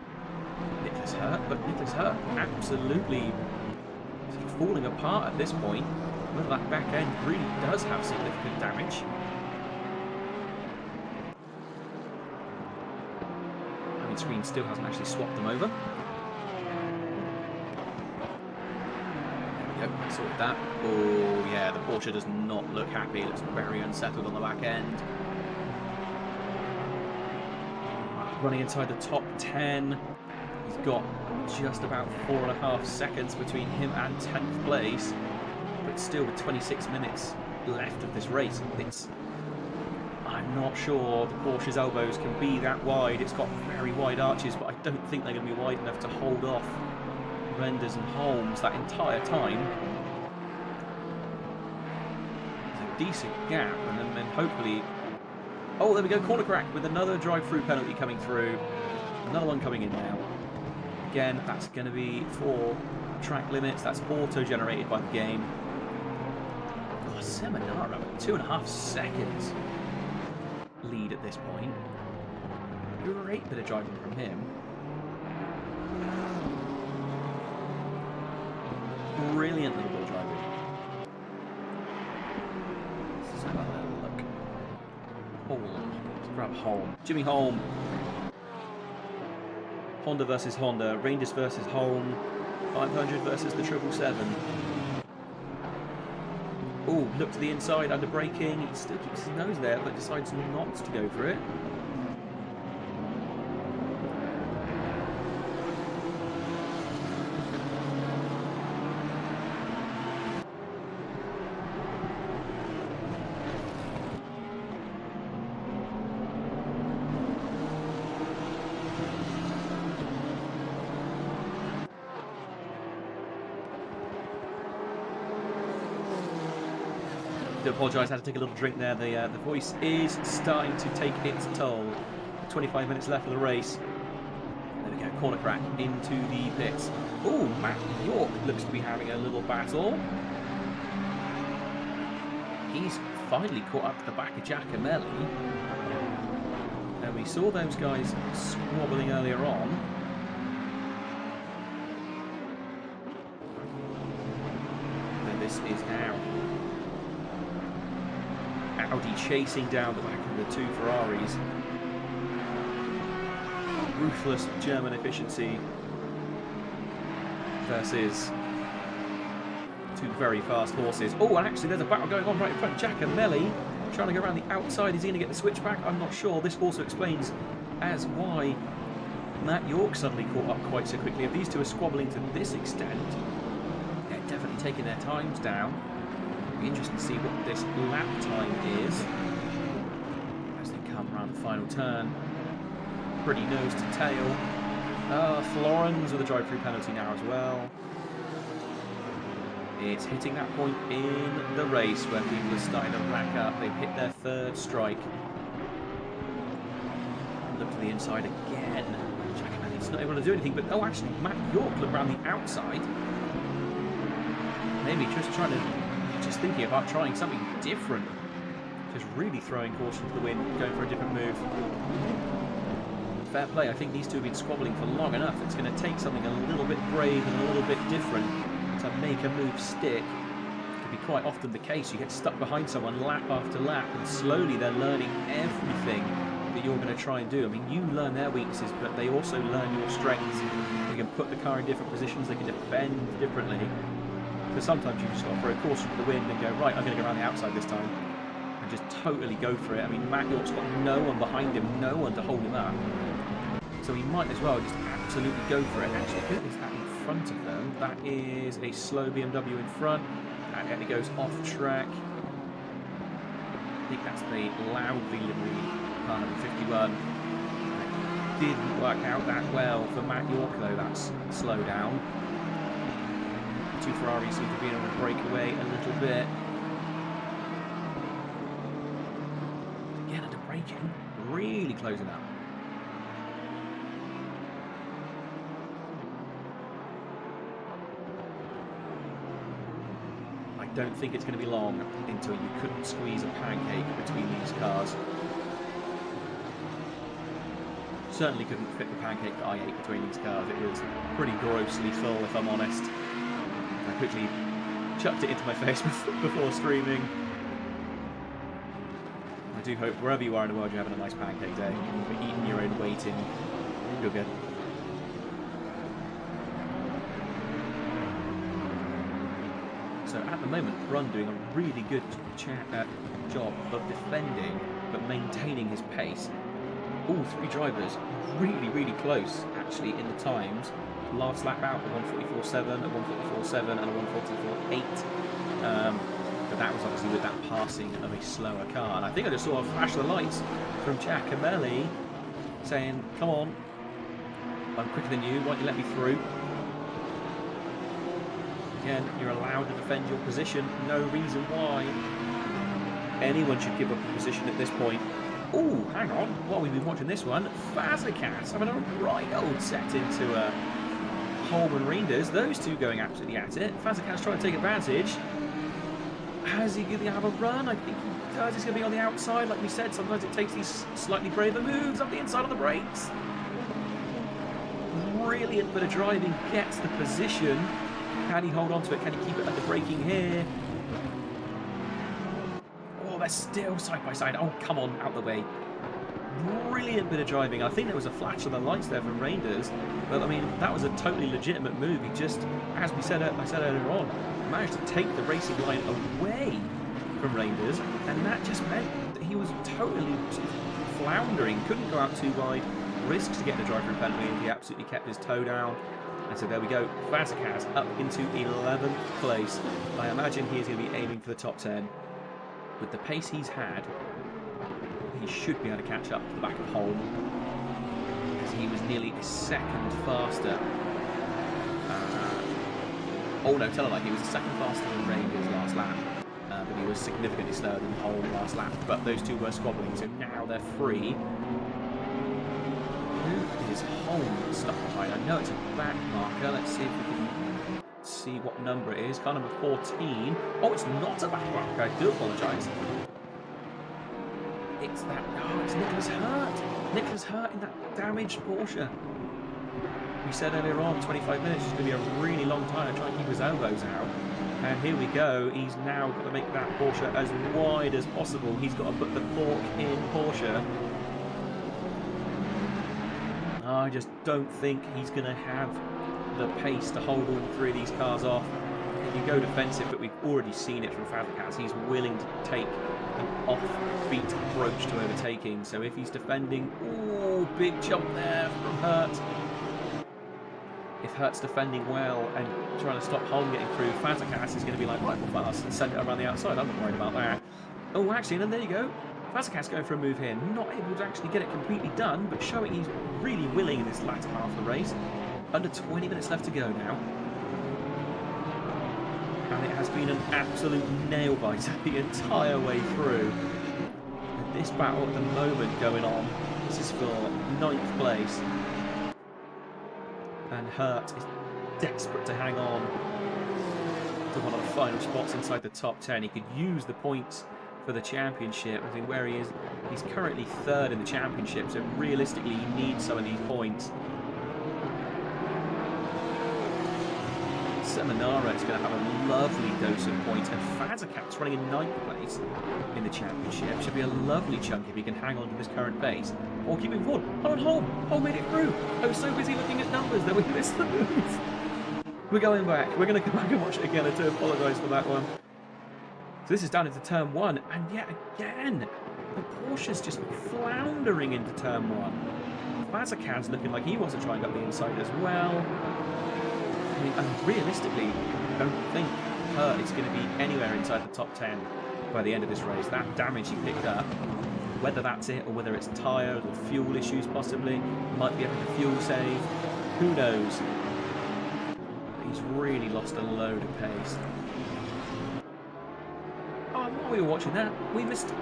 Nicholas Hurt, but Nicholas Hurt absolutely sort of falling apart at this point. Well, that back end really does have significant damage. I mean, Screen still hasn't actually swapped them over. There we go, I sorted that. Oh yeah, the Porsche does not look happy. It looks very unsettled on the back end. Running inside the top 10. He's got just about 4.5 seconds between him and 10th place. But still with 26 minutes left of this race. I'm not sure the Porsche's elbows can be that wide. It's got very wide arches, but I don't think they're going to be wide enough to hold off Renders and Holmes that entire time. It's a decent gap, and then hopefully... Oh, there we go, corner crack with another drive-through penalty coming through. Another one coming in now. Again, that's going to be for track limits. That's auto-generated by the game. Oh, Seminara with 2.5 seconds lead at this point. Great bit of driving from him. Brilliant little bit of driving. Let's have a little look. Let's grab Holm. Jimmy Holm. Honda versus Honda. Rangers versus Holm. 500 versus the 777. Oh, look to the inside, under braking. He still keeps his nose there, but decides not to go for it. I apologise, I had to take a little drink there. The voice is starting to take its toll. 25 minutes left of the race. There we go, corner crack into the pits. Oh, Matt York looks to be having a little battle. He's finally caught up to the back of Giacomelli. And we saw those guys squabbling earlier on. And this is now Audi chasing down the back of the two Ferraris. Ruthless German efficiency versus two very fast horses. Oh, and actually there's a battle going on right in front of Giacomelli, trying to go around the outside. Is he going to get the switchback? I'm not sure. This also explains as why Matt York suddenly caught up quite so quickly. If these two are squabbling to this extent, they're definitely taking their times down. It'll be interesting to see what this lap time is as they come around the final turn. Pretty nose to tail. Florence with a drive-through penalty now as well. It's hitting that point in the race where people are starting to rack up. They've hit their third strike. Look to the inside again. Giacomelli's not able to do anything, but oh, actually, Matt York looked around the outside. Maybe just thinking about trying something different. Just really throwing caution to the wind, going for a different move. Fair play. I think these two have been squabbling for long enough. It's going to take something a little bit brave and a little bit different to make a move stick. It can be quite often the case. You get stuck behind someone lap after lap, and slowly they're learning everything that you're going to try and do. I mean, you learn their weaknesses, but they also learn your strengths. They can put the car in different positions. They can defend differently. So sometimes you just got to throw caution to the wind and go, right, I'm going to go around the outside this time. And just totally go for it. I mean, Matt York's got no one behind him, no one to hold him up. So he might as well just absolutely go for it. Actually, who is that in front of them? That is a slow BMW in front. And it goes off track. I think that's the loudly livery car number 51. It didn't work out that well for Matt York, though. That's slow down. Two Ferraris seem to be able to break away a little bit. Again, under braking, really closing up. I don't think it's going to be long until you couldn't squeeze a pancake between these cars. Certainly couldn't fit the pancake that I ate between these cars. It was pretty grossly full, if I'm honest. I quickly chucked it into my face before screaming. I do hope wherever you are in the world you're having a nice pancake day. You're eating your own weight in sugar. So at the moment, Lunn doing a really good job of defending but maintaining his pace. All three drivers really, really close actually in the times. Last lap out at 144.7, at 144.7 and a 144.8. But that was obviously with that passing of a slower car. And I think I just saw a flash of the lights from Giacomelli saying, come on, I'm quicker than you, why don't you let me through? Again, you're allowed to defend your position, no reason why anyone should give up a position at this point. Oh, hang on, while we've been watching this one, Fazekas having a right old set into Holman Reinders, those two going absolutely at it. Fazekas trying to take advantage. Has he going to have a run? I think he does. He's going to be on the outside. Like we said, sometimes it takes these slightly braver moves up the inside of the brakes. Brilliant bit of driving, gets the position. Can he hold on to it? Can he keep it under braking here? Oh, they're still side by side. Oh, come on, out the way. brilliant bit of driving. I think there was a flash of the lights there from Reinders, but I mean that was a totally legitimate move. He just, as I said earlier on, managed to take the racing line away from Reinders, and that just meant that he was totally floundering, couldn't go out too wide, risks to get the driver in penalty, and he absolutely kept his toe down. And so there we go, Vazquez up into 11th place. I imagine he is going to be aiming for the top 10. With the pace he's had, he should be able to catch up to the back of Holm, because he was nearly a second faster. Oh no, tell a lie, he was a second faster than Reinders last lap, but he was significantly slower than Holm last lap. But those two were squabbling, so now they're free. Who is Holm stuck behind? I know it's a back marker. Let's see if we can see what number it is. Car number 14. Oh, it's not a back marker. I do apologise. It's that. Oh, it's Nicholas Hurt. Nicholas Hurt in that damaged Porsche. We said earlier on, 25 minutes is going to be a really long time to try and keep his elbows out. And here we go. He's now got to make that Porsche as wide as possible. He's got to put the cork in Porsche. I just don't think he's going to have the pace to hold all three of these cars off. He can go defensive, but we've already seen it from Vazquez. He's willing to take an off-beat approach to overtaking. So if he's defending, oh, big jump there from Hurt. If Hurt's defending well and trying to stop Holm getting through, Vazquez is going to be like rifle fast and send it around the outside. I'm not worried about that. Oh, actually, and then there you go. Vazquez going for a move here, not able to actually get it completely done, but showing he's really willing in this latter half of the race. Under 20 minutes left to go now. And it has been an absolute nail-biter the entire way through. And this battle at the moment going on, this is for 9th place. And Hurt is desperate to hang on to one of the final spots inside the top 10. He could use the points for the championship. I think where he is, he's currently 3rd in the championship, so realistically he needs some of these points. Seminara is going to have a lovely dose of points, and Vazquez running in 9th place in the championship should be a lovely chunk if he can hang on to this current pace. Or keep moving forward. Oh, and Holm made it through. I was so busy looking at numbers that we missed the move. We're going back. We're going to come back and watch it again. I do apologise for that one. So this is down into turn 1, and yet again, the Porsche's just floundering into turn 1. Vazquez looking like he wants to try and get the inside as well. I mean, and realistically, I don't think Hurt is going to be anywhere inside the top 10 by the end of this race. That damage he picked up, whether that's it or whether it's tyres or fuel issues possibly, might be having a fuel save, who knows. He's really lost a load of pace. Oh, while we were watching that, we missed.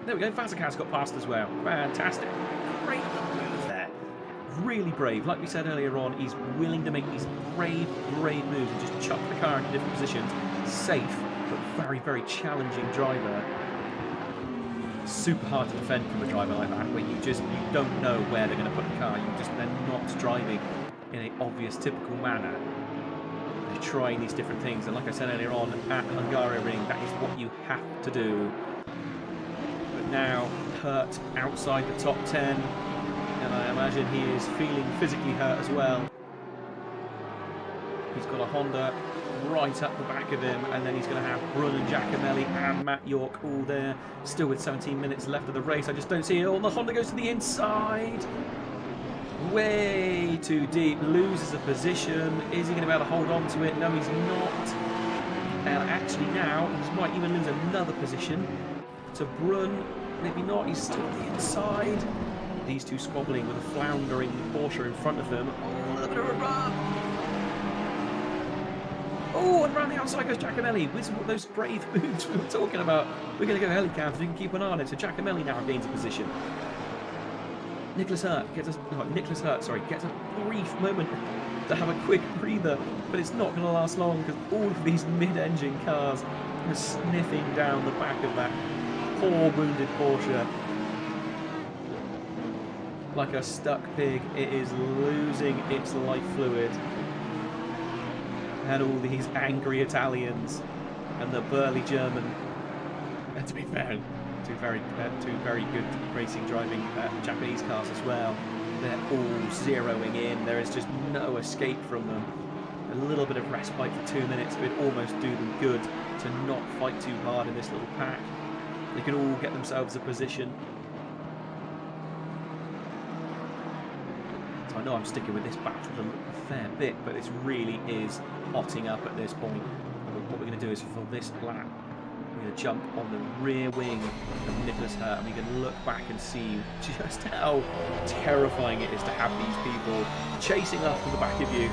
There we go, Vazquez got past as well. Fantastic. Great move there. Really brave. Like we said earlier on, he's willing to make these brave moves and just chuck the car into different positions. Safe, but very, very challenging driver. Super hard to defend from a driver like that, where you don't know where they're going to put the car. They're not driving in an obvious, typical manner. They're trying these different things, and like I said earlier on, at Hungaroring, that is what you have to do. But now, Hurt outside the top 10, and I imagine he is feeling physically hurt as well. He's got a Honda right up the back of him, and then he's going to have Brun and Giacomelli and Matt York all there, still with 17 minutes left of the race. I just don't see it all. The Honda goes to the inside, way too deep, loses a position. Is he going to be able to hold on to it? No, he's not. And actually now, he might even lose another position to Brun. Maybe not, he's still on the inside. These two squabbling with a floundering Porsche in front of them. Oh, a little bit of a run. Oh, and around the outside goes Giacomelli. With those brave moves we were talking about. We're going to go helicopter. You can keep an eye on it. So Giacomelli now gains a position. Nicholas Hurt gets a brief moment to have a quick breather, but it's not going to last long because all of these mid-engine cars are sniffing down the back of that poor wounded Porsche. Like a stuck pig, it is losing its life fluid. And all these angry Italians and the burly German. And to be fair, two very good racing driving Japanese cars as well. They're all zeroing in. There is just no escape from them. A little bit of respite for 2 minutes would almost do them good to not fight too hard in this little pack. They can all get themselves a position. So I know I'm sticking with this battle a fair bit, but this really is hotting up at this point. And what we're going to do is for this lap, we're going to jump on the rear wing of Nicholas Hurt, and we can look back and see just how terrifying it is to have these people chasing up from the back of you.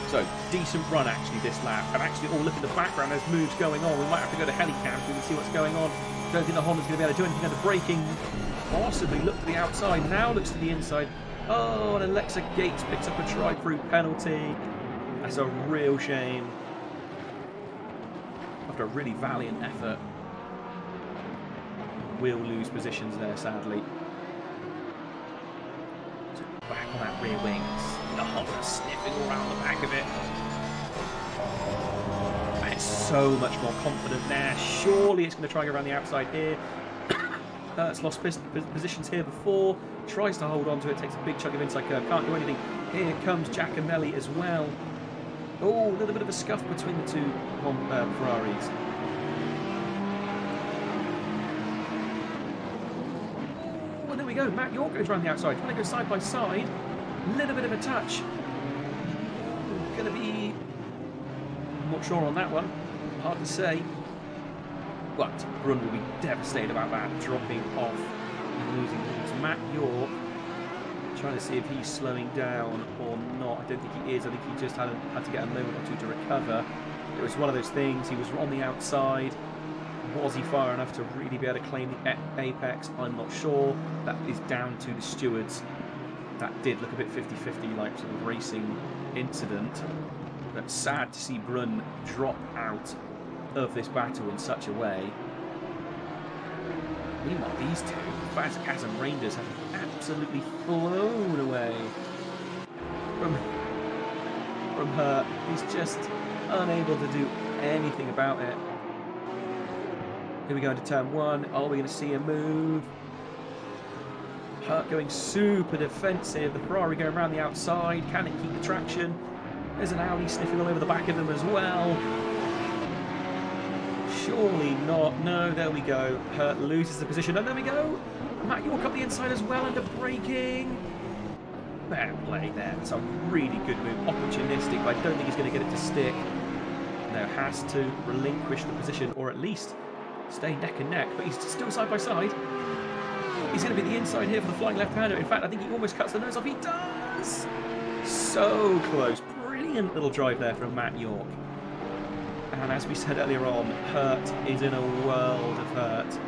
So, decent run actually this lap, and actually, oh look at the background, there's moves going on. We might have to go to helicam so we can see what's going on. Don't think the Honda's going to be able to do anything under braking. Possibly look to the outside, now looks to the inside. Oh, and Alexa Gates picks up a try-through penalty. That's a real shame. After a really valiant effort, we'll lose positions there, sadly. So back on that rear wing. The Honda sniffing around the back of it. And it's so much more confident there. Surely it's going to try and go around the outside here. It's lost positions here before. Tries to hold on to it. Takes a big chunk of inside curve. Can't do anything. Here comes Giacomelli as well. Oh, a little bit of a scuff between the two Ferraris. Oh, there we go. Matt York goes around the outside. Trying to go side by side. Little bit of a touch. Going to be... I'm not sure on that one. Hard to say. But Brunn will be devastated about that, dropping off and losing points. Matt York trying to see if he's slowing down or not. I don't think he is. I think he just had to get a moment or two to recover. It was one of those things. He was on the outside. Was he far enough to really be able to claim the apex? I'm not sure. That is down to the stewards. That did look a bit 50-50 like sort of racing incident. But sad to see Brunn drop out of this battle in such a way. Meanwhile, these two, Vazquez and Reinders, have absolutely flown away from her. He's just unable to do anything about it. Here we go into turn one. Are we going to see a move? Hurt going super defensive. The Ferrari going around the outside. Can it keep the traction? There's an Audi sniffing all over the back of them as well. Surely not. No, there we go. Hurt loses the position. And there we go. Matt York up the inside as well under braking. Fair play there. That's a really good move. Opportunistic, but I don't think he's going to get it to stick. Now has to relinquish the position, or at least stay neck and neck. But he's still side by side. He's going to be the inside here for the flying left-hander. In fact, I think he almost cuts the nose off. He does! So close. Brilliant little drive there from Matt York. And as we said earlier on, Hurt is in a world of hurt.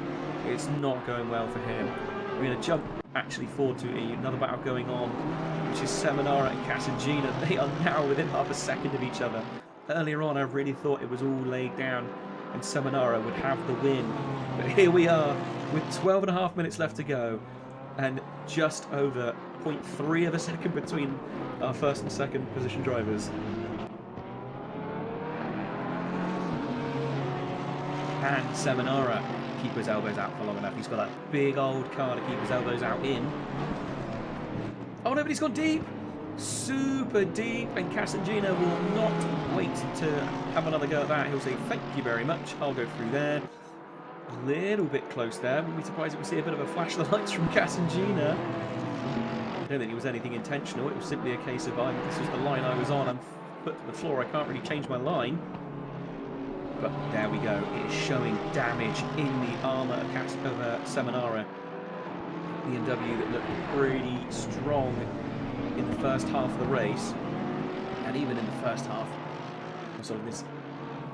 It's not going well for him. We're going to jump actually forward to another battle going on, which is Seminara and Casangina. They are now within half a second of each other. Earlier on, I really thought it was all laid down and Seminara would have the win. But here we are with 12.5 minutes left to go and just over 0.3 of a second between our first and second position drivers. And Seminara keep his elbows out for long enough. He's got that big old car to keep his elbows out in. Oh no, but he's gone deep! Super deep, and Casangina will not wait to have another go at that. He'll say, thank you very much, I'll go through there. A little bit close there. Wouldn't be surprised if we see a bit of a flash of the lights from Casangina. I don't think it was anything intentional. It was simply a case of, this was the line I was on. I'm put to the floor. I can't really change my line. But there we go. It is showing damage in the armour of Seminara. BMW that looked pretty strong in the first half of the race. And even in the first half, sort of this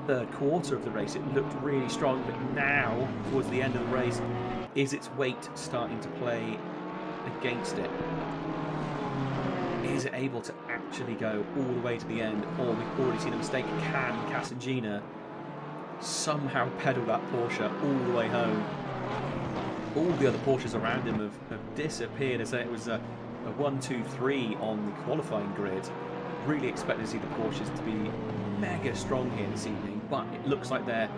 third quarter of the race, it looked really strong. But now, towards the end of the race, is its weight starting to play against it? Is it able to actually go all the way to the end? Or we've already seen a mistake. Can Casangina somehow pedal that Porsche all the way home? All the other Porsches around him have disappeared. As it was a 1-2-3 on the qualifying grid. Really expected to see the Porsches to be mega strong here this evening, but it looks like they're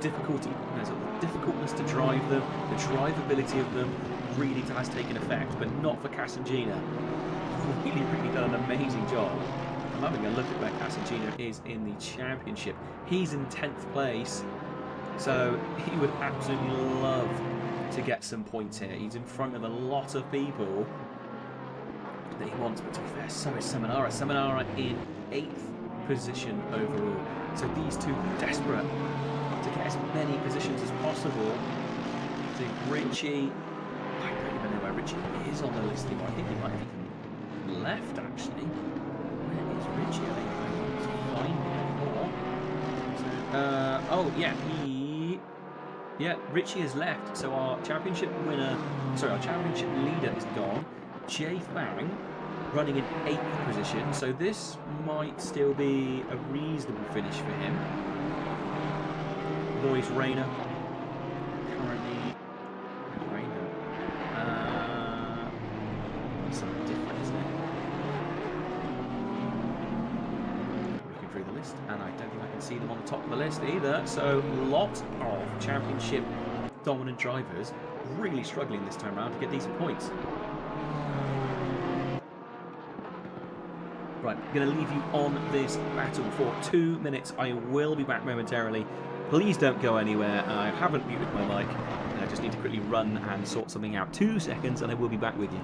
difficulty, the difficultness to drive them, the drivability of them really has taken effect, but not for Casangina. Really done an amazing job. I'm having a look at where Casangina is in the championship. He's in 10th place, so he would absolutely love to get some points here. He's in front of a lot of people that he wants, but to be fair, so is Seminara. Seminara in 8th position overall. So these two desperate to get as many positions as possible. So Richie, I don't even know where Richie is on the list anymore. I think he might have even left actually. Where is Richie? I can't find him anymore. Oh yeah, Richie has left. So our championship winner, sorry, our championship leader is gone. Jay Fang running in 8th position, so this might still be a reasonable finish for him. Lois Rayner currently that's something different, isn't it? Looking through the list, and I don't think I can see them on the top of the list either. So lots of championship dominant drivers really struggling this time around to get decent points. Right, I'm going to leave you on this battle for 2 minutes. I will be back momentarily. Please don't go anywhere. I haven't muted my mic. I just need to quickly run and sort something out. 2 seconds and I will be back with you.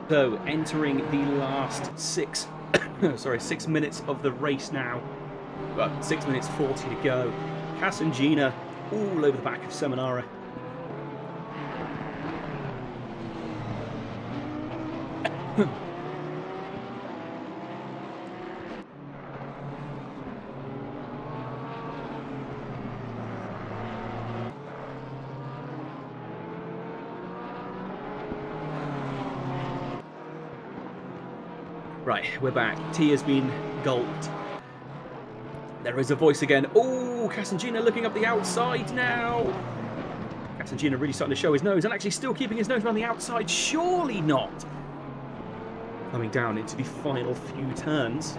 So entering the last 6 minutes of the race now. Well, 6 minutes 40 to go. Casangina all over the back of Seminara. Right, we're back. T has been gulped. There is a voice again. Oh, Casangina looking up the outside now. Casangina really starting to show his nose and actually still keeping his nose around the outside. Surely not. Coming down into the final few turns.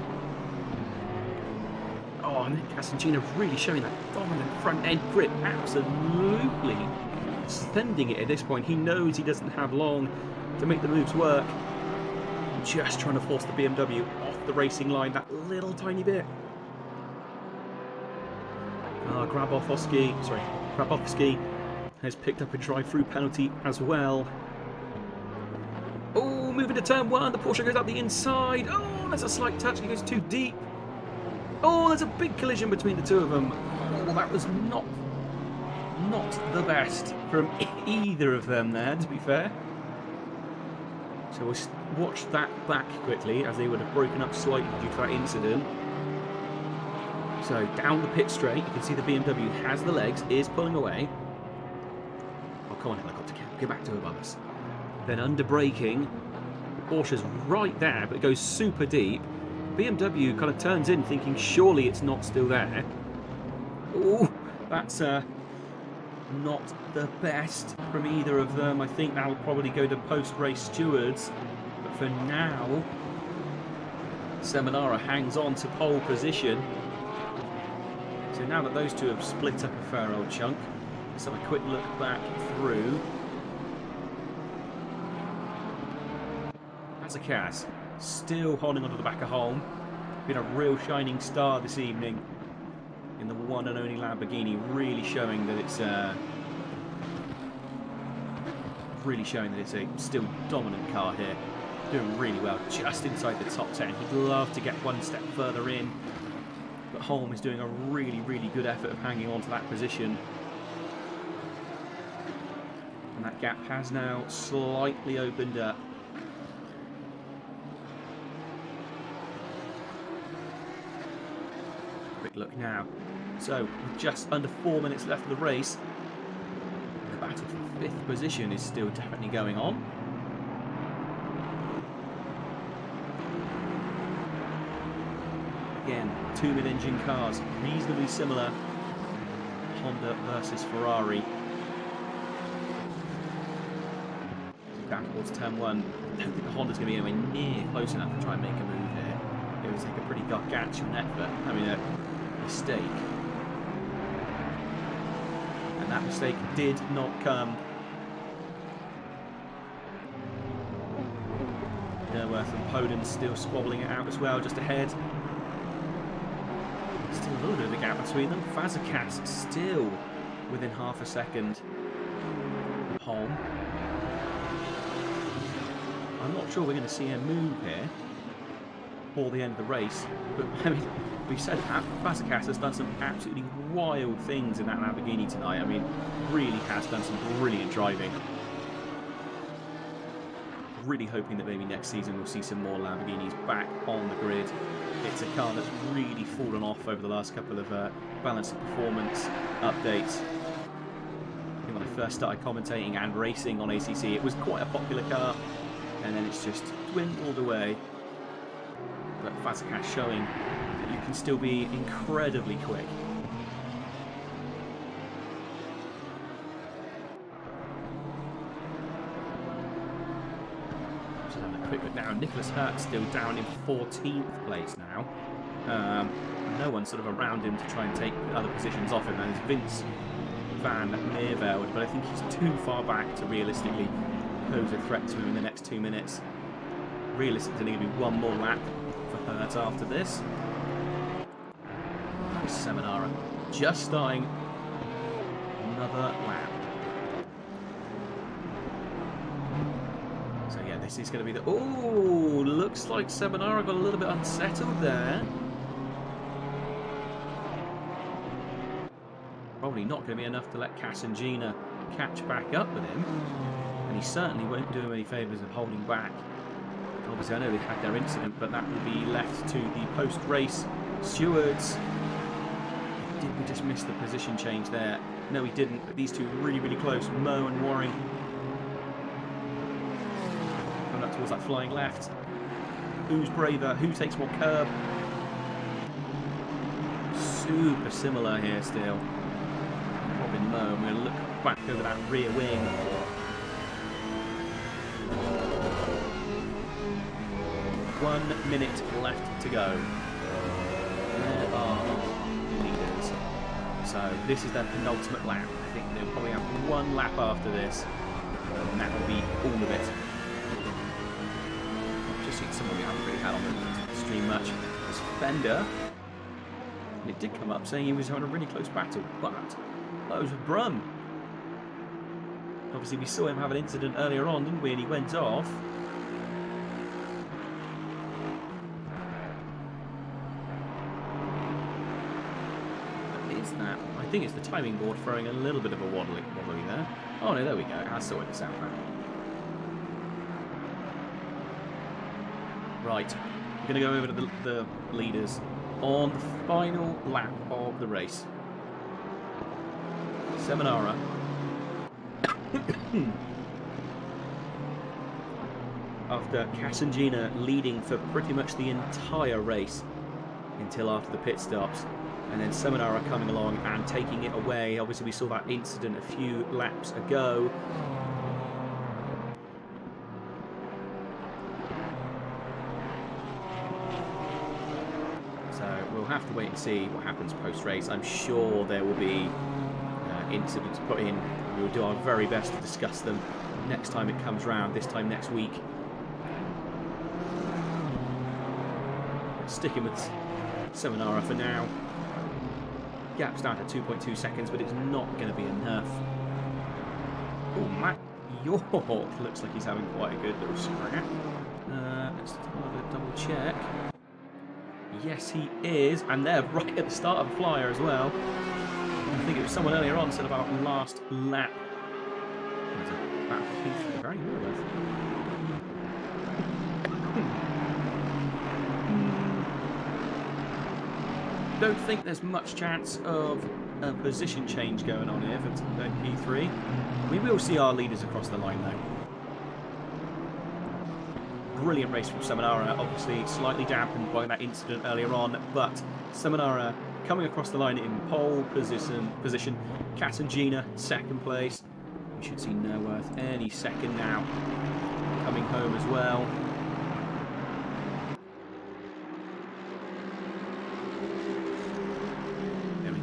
Oh, and Casangina really showing that dominant front end grip. Absolutely sending it at this point. He knows he doesn't have long to make the moves work. Just trying to force the BMW off the racing line that little tiny bit. Grabowski has picked up a drive-through penalty as well. Oh, moving to turn one. The Porsche goes out the inside. Oh, there's a slight touch. He goes too deep. Oh, there's a big collision between the two of them. Oh, that was not the best from either of them there, to be fair. So we'll watch that back quickly, as they would have broken up slightly due to that incident. So down the pit straight, you can see the BMW has the legs, is pulling away. Oh, come on, helicopter, get back to above us. Then under braking, Porsche's right there, but it goes super deep. BMW kind of turns in, thinking surely it's not still there. Oh, that's not the best from either of them. I think that'll probably go to post-race stewards. But for now, Seminara hangs on to pole position. So now that those two have split up a fair old chunk, let's have a quick look back through. Azarkas still holding onto the back of home. Been a real shining star this evening in the one and only Lamborghini, really showing that it's a still dominant car here. Doing really well, just inside the top 10. He'd love to get one step further in, but Holm is doing a really, really good effort of hanging on to that position. And that gap has now slightly opened up. Quick look now. So, with just under 4 minutes left of the race, the battle for 5th position is still definitely going on. Again, two mid-engine cars, reasonably similar. Honda versus Ferrari. Down towards turn one. I don't think the Honda's going to be anywhere near close enough to try and make a move here. It was like a pretty gargantuan effort. I mean, a mistake. And that mistake did not come. Derworth and Poden still squabbling it out as well, just ahead. Still a little bit of a gap between them. Fazekas still within half a second. Holm. I'm not sure we're going to see a move here before the end of the race, but I mean, we've said that Fazekas has done some absolutely wild things in that Lamborghini tonight. I mean, really has done some brilliant driving. Really hoping that maybe next season we'll see some more Lamborghinis back on the grid. It's a car that's really fallen off over the last couple of balance of performance updates. I think when I first started commentating and racing on ACC, it was quite a popular car, and then it's just dwindled away. But Fazekas showing that you can still be incredibly quick. Just having a quick look now. Nicholas Hurt still down in 14th place now. No one sort of around him to try and take other positions off him. And there's Vince van Meerveld, but I think he's too far back to realistically pose a threat to him in the next 2 minutes. Realistically, going to be one more lap for Hurt after this. Seminara just starting another lap. So yeah, this is going to be the... Oh, looks like Seminara got a little bit unsettled there. Probably not going to be enough to let Casangina catch back up with him. And he certainly won't do him any favours of holding back. Obviously, I know they had their incident, but that will be left to the post-race stewards. Did we just miss the position change there? No, we didn't, but these two really, really close. Mo and Waring. Coming up towards that flying left. Who's braver? Who takes more curb? super similar here still. Robin Moe, I'm going to look back over that rear wing. 1 minute left to go. There are leaders. So this is their penultimate lap. I think they'll probably have one lap after this, and that will be all of it. I've just seen someone we haven't really had on the stream much. It's Fender. And it did come up saying he was having a really close battle, but that was with Brum. Obviously we saw him have an incident earlier on, didn't we? And he went off. That. I think it's the timing board throwing a little bit of a wobbly there. Oh no, there we go. I saw it sound now. Right, we're going to go over to the leaders on the final lap of the race. Seminara. After Casangina leading for pretty much the entire race until after the pit stops. And then Seminara coming along and taking it away. Obviously, we saw that incident a few laps ago. So we'll have to wait and see what happens post-race. I'm sure there will be incidents put in. We will do our very best to discuss them next time it comes round, this time next week. Sticking with Seminara for now. Gap's down to 2.2 seconds, but it's not going to be enough. Oh, Matt York looks like he's having quite a good little scrap. Let's have a double check. Yes, he is, and they're right at the start of the flyer as well. I think it was someone earlier on said about last lap. There's a battle for the very north. Don't think there's much chance of a position change going on here for P3. We will see our leaders across the line though. Brilliant race from Seminara, obviously slightly dampened by that incident earlier on, but Seminara coming across the line in pole position. Casangina second place. We should see Nerworth any second now. Coming home as well.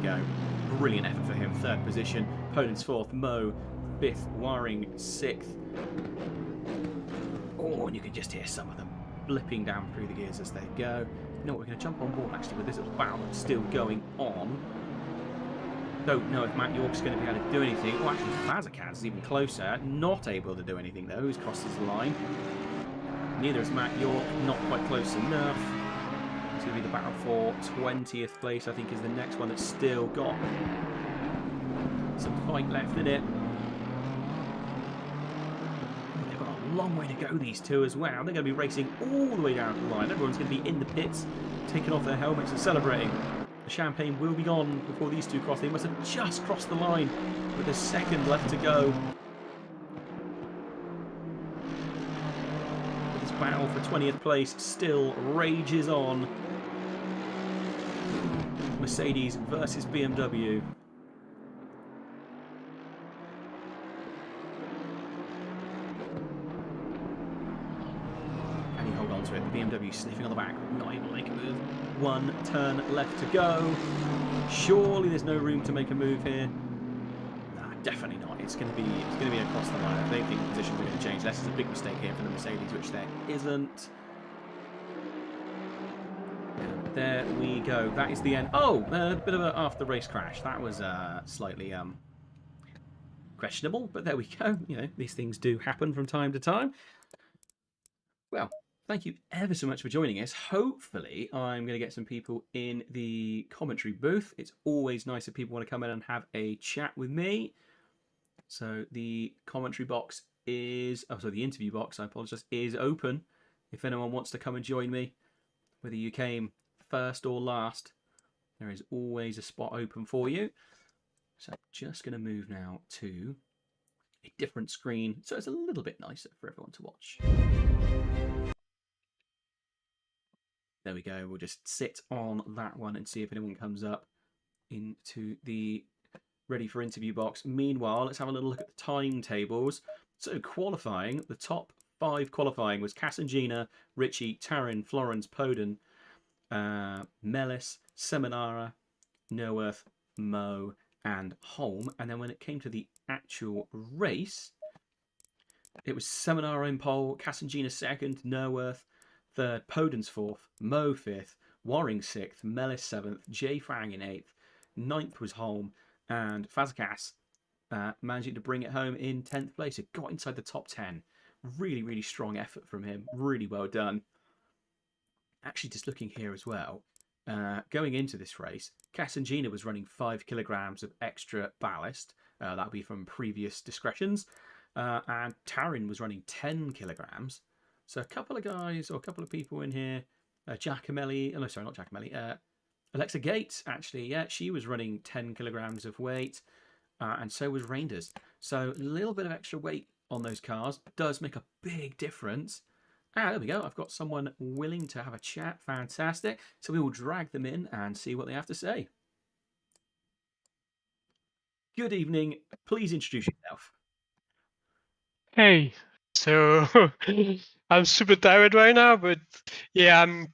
Go. Brilliant effort for him. Third position. Opponent's fourth. Mo. Fifth. Wiring. Sixth. Oh, and you can just hear some of them blipping down through the gears as they go. You know what? We're going to jump on board actually with this little battle that's still going on. Don't know if Matt York's going to be able to do anything. Oh, actually, Fazakaz is even closer. Not able to do anything though. He's crosses the line. Neither is Matt York. Not quite close enough. It's going to be the battle for 20th place, I think, is the next one that's still got some fight left in it. They've got a long way to go, these two as well. They're going to be racing all the way down to the line. Everyone's going to be in the pits, taking off their helmets and celebrating. The champagne will be gone before these two cross. They must have just crossed the line with a second left to go. This battle for 20th place still rages on. Mercedes versus BMW. Can he hold on to it? The BMW sniffing on the back, not able to make a move. One turn left to go. Surely there's no room to make a move here. Nah, definitely not. It's going to be across the line. I don't think positions are going to change. Unless it's a big mistake here for the Mercedes, which there isn't. There we go. That is the end. Oh, a bit of an after-race crash. That was slightly questionable, but there we go. You know, these things do happen from time to time. Well, thank you ever so much for joining us. Hopefully, I'm going to get some people in the commentary booth. It's always nice if people want to come in and have a chat with me. So the commentary box is, oh, sorry, the interview box, I apologise, is open. If anyone wants to come and join me, whether you came first or last, there is always a spot open for you. So I'm just going to move now to a different screen so it's a little bit nicer for everyone to watch. There we go. We'll just sit on that one and see if anyone comes up. into the ready for interview box. Meanwhile, let's have a little look at the timetables. So qualifying, the top 5 qualifying was Casangina, Ritchie, Tarin, Florence, Poden, Mellis, Seminara, Neuwirth, Moe, and Holm. And then when it came to the actual race, it was Seminara in pole, Casangina 2nd, Neuwirth 3rd, Poden's 4th, Moe 5th, Waring 6th, Mellis 7th, J Fang in 8th, 9th was Holm, and Fazekas managing to bring it home in 10th place. It got inside the top 10. Really, really strong effort from him. Really well done. Actually, just looking here as well, going into this race, Casangina was running 5 kilograms of extra ballast. That would be from previous discretions. And Tarin was running 10 kilograms. So a couple of guys, or a couple of people in here, Giacomelli, no, sorry, not Giacomelli, Alexa Gates, actually, yeah, she was running 10 kilograms of weight, and so was Reinders. So a little bit of extra weight on those cars does make a big difference. There we go. I've got someone willing to have a chat. Fantastic. So we will drag them in and see what they have to say. Good evening. Please introduce yourself. Hey, so I'm super tired right now, but yeah, I'm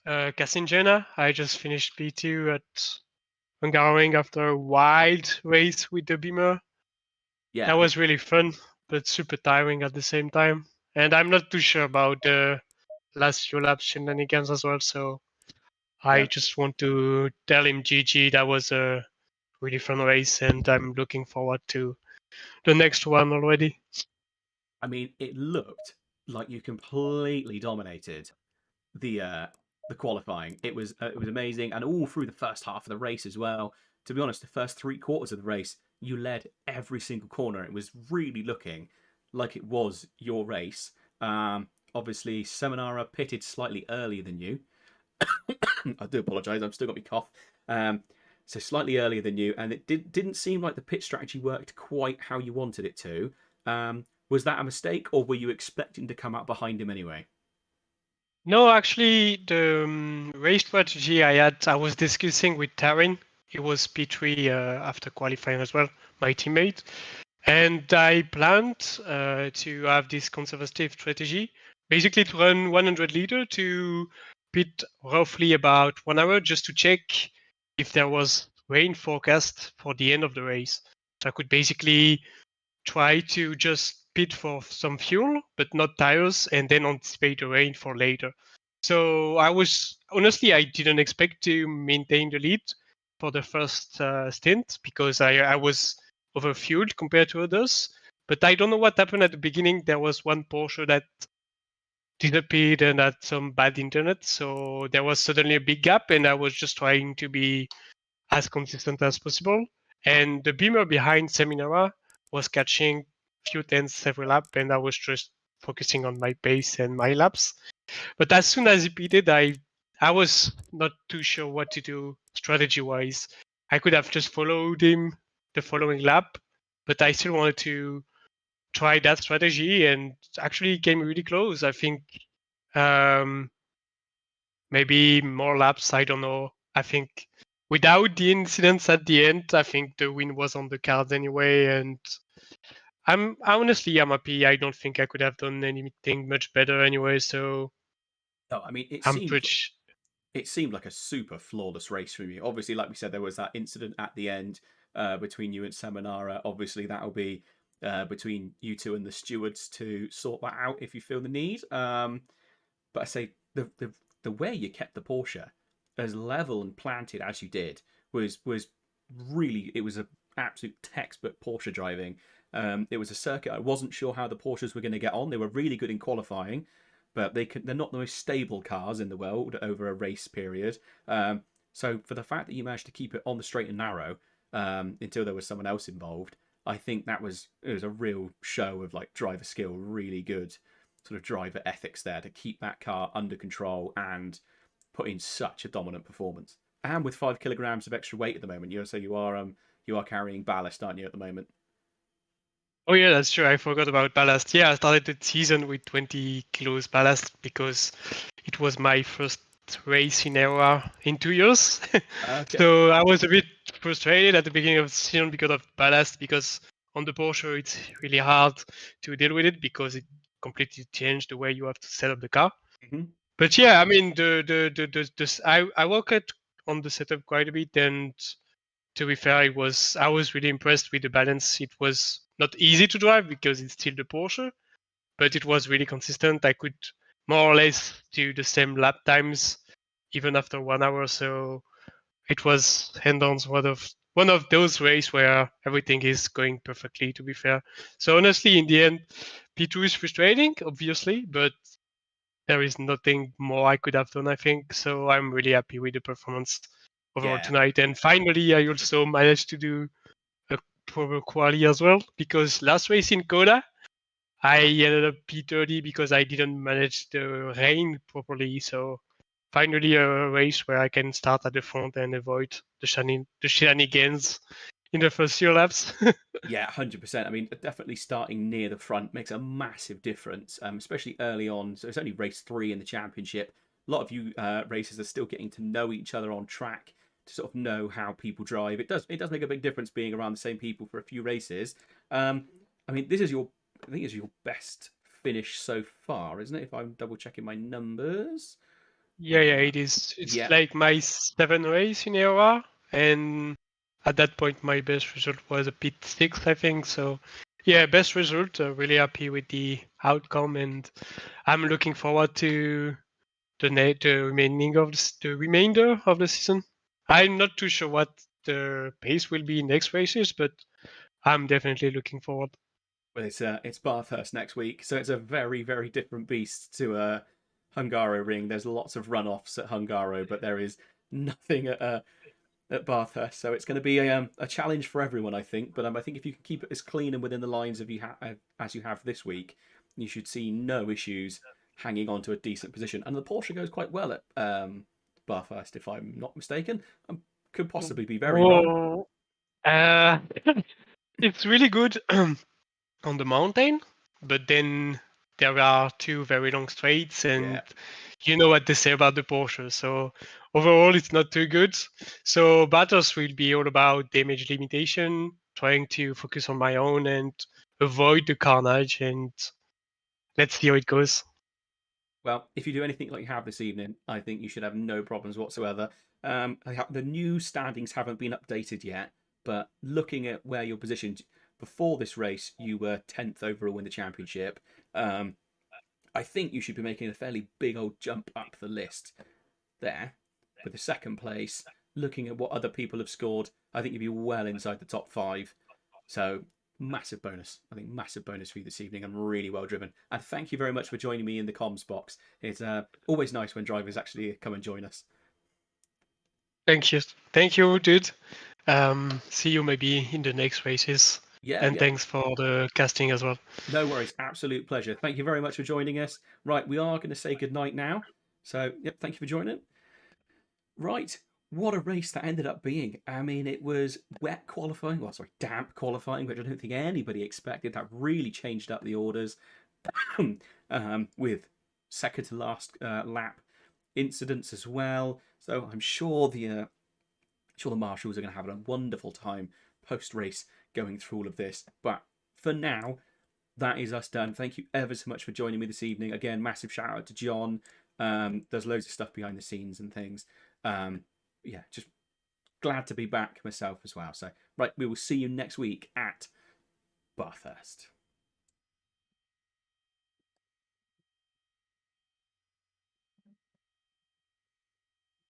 Casingena. I just finished P2 at Hungaroring after a wild race with the Beamer. Yeah, That was really fun, but super tiring at the same time. And I'm not too sure about the last few laps shenanigans as well, so I just want to tell him GG. That was a really fun race, and I'm looking forward to the next one already. I mean, it looked like you completely dominated the qualifying. It was amazing, and all through the first half of the race as well. To be honest, the first 3/4 of the race, you led every single corner. It was really looking like it was your race. Obviously, Seminara pitted slightly earlier than you. I do apologise. I've still got my cough. So slightly earlier than you, and it didn't seem like the pit strategy worked quite how you wanted it to. Was that a mistake, or were you expecting to come out behind him anyway? No, actually, the race strategy I was discussing with Tarin. He was P3 after qualifying as well, my teammate. And I planned to have this conservative strategy, basically to run 100 liter to pit roughly about 1 hour just to check if there was rain forecast for the end of the race. So I could basically try to just pit for some fuel, but not tires, and then anticipate the rain for later. So I didn't expect to maintain the lead for the first stint because I was overfueled compared to others. But I don't know what happened at the beginning. There was one Porsche that disappeared and had some bad internet. So there was suddenly a big gap, and I was just trying to be as consistent as possible. And the Beamer behind Seminara was catching few tenths every lap, and I was just focusing on my pace and my laps. But as soon as he pitted, I was not too sure what to do strategy-wise. I could have just followed him the following lap, but I still wanted to try that strategy, and actually came really close. I think maybe more laps, I don't know. I think without the incidents at the end, I think the win was on the cards anyway, and I'm happy. I don't think I could have done anything much better anyway, so No, I mean, it I'm seemed pretty... it seemed like a super flawless race from you. Obviously, like we said, there was that incident at the end between you and Seminara. Obviously, that'll be between you two and the stewards to sort that out if you feel the need. But I say the way you kept the Porsche as level and planted as you did was really, it was an absolute textbook Porsche driving. It was a circuit. I wasn't sure how the Porsches were going to get on. They were really good in qualifying, but they're not the most stable cars in the world over a race period. So for the fact that you managed to keep it on the straight and narrow until there was someone else involved, I think it was a real show of like driver skill, really good sort of driver ethics there to keep that car under control and put in such a dominant performance. And with 5 kilograms of extra weight at the moment, you are carrying ballast, aren't you, at the moment? Oh yeah, that's true. I forgot about ballast. Yeah, I started the season with 20 kilos ballast because it was my first race in era in 2 years. Okay. So I was a bit frustrated at the beginning of the season because of ballast, because on the Porsche it's really hard to deal with it because it completely changed the way you have to set up the car. Mhm. But yeah, I mean I worked on the setup quite a bit, and to be fair, I was really impressed with the balance. It was not easy to drive because it's still the Porsche, but it was really consistent. I could more or less do the same lap times even after 1 hour. So it was hand-on one of those races where everything is going perfectly. To be fair, so honestly, in the end, P2 is frustrating, obviously, but there is nothing more I could have done, I think. So I'm really happy with the performance overall Yeah. tonight. And finally, I also managed to do a proper quali as well, because last race in Coda, I ended up P30 because I didn't manage the rain properly. So finally, a race where I can start at the front and avoid the shenanigans in the first few laps. Yeah, 100%. I mean, definitely starting near the front makes a massive difference, especially early on. So it's only race 3 in the championship. A lot of you racers are still getting to know each other on track to sort of know how people drive. It does make a big difference being around the same people for a few races. I mean, I think it's your best finish so far, isn't it? If I'm double checking my numbers. Yeah, it is. It's Yeah, like my 7th race in AOR, and at that point, my best result was a P6, I think. So, yeah, best result. Really happy with the outcome, and I'm looking forward to the remainder of the season. I'm not too sure what the pace will be in next races, but I'm definitely looking forward. well, it's Bathurst next week, so it's a very very different beast to Hungaroring. There's lots of runoffs at Hungaro, but there is nothing at Bathurst. So it's going to be a challenge for everyone, I think. But I think if you can keep it as clean and within the lines of as you have this week, you should see no issues hanging on to a decent position. And the Porsche goes quite well at Bathurst, if I'm not mistaken. I could possibly be very wrong. Oh, uh, it's really good on the mountain, but then there are two very long straights, and Yeah. you know what they say about the Porsche. So overall, it's not too good. So battles will be all about damage limitation, trying to focus on my own and avoid the carnage, and let's see how it goes. Well, if you do anything like you have this evening, I think you should have no problems whatsoever. The new standings haven't been updated yet, but looking at where you're positioned before this race, you were 10th overall in the championship. Um, I think you should be making a fairly big old jump up the list there with the second place. Looking at what other people have scored, I think you'd be well inside the top 5. So massive bonus. I think massive bonus for you this evening. I'm really well driven. And thank you very much for joining me in the comms box. It's always nice when drivers actually come and join us. Thank you, dude. See you maybe in the next races, Yeah, and yeah. thanks for the casting as well. No worries. Absolute pleasure. Thank you very much for joining us. Right, we are going to say goodnight now. So, yep, thank you for joining. Right, what a race that ended up being. I mean, it was wet qualifying, well, sorry, damp qualifying, which I don't think anybody expected. That really changed up the orders with second to last lap incidents as well. So I'm sure the marshals are going to have a wonderful time post race going through all of this. But for now, that is us done. Thank you ever so much for joining me this evening. Again, massive shout out to John. There's loads of stuff behind the scenes and things. Yeah, just glad to be back myself as well. So, right, we will see you next week at Bathurst.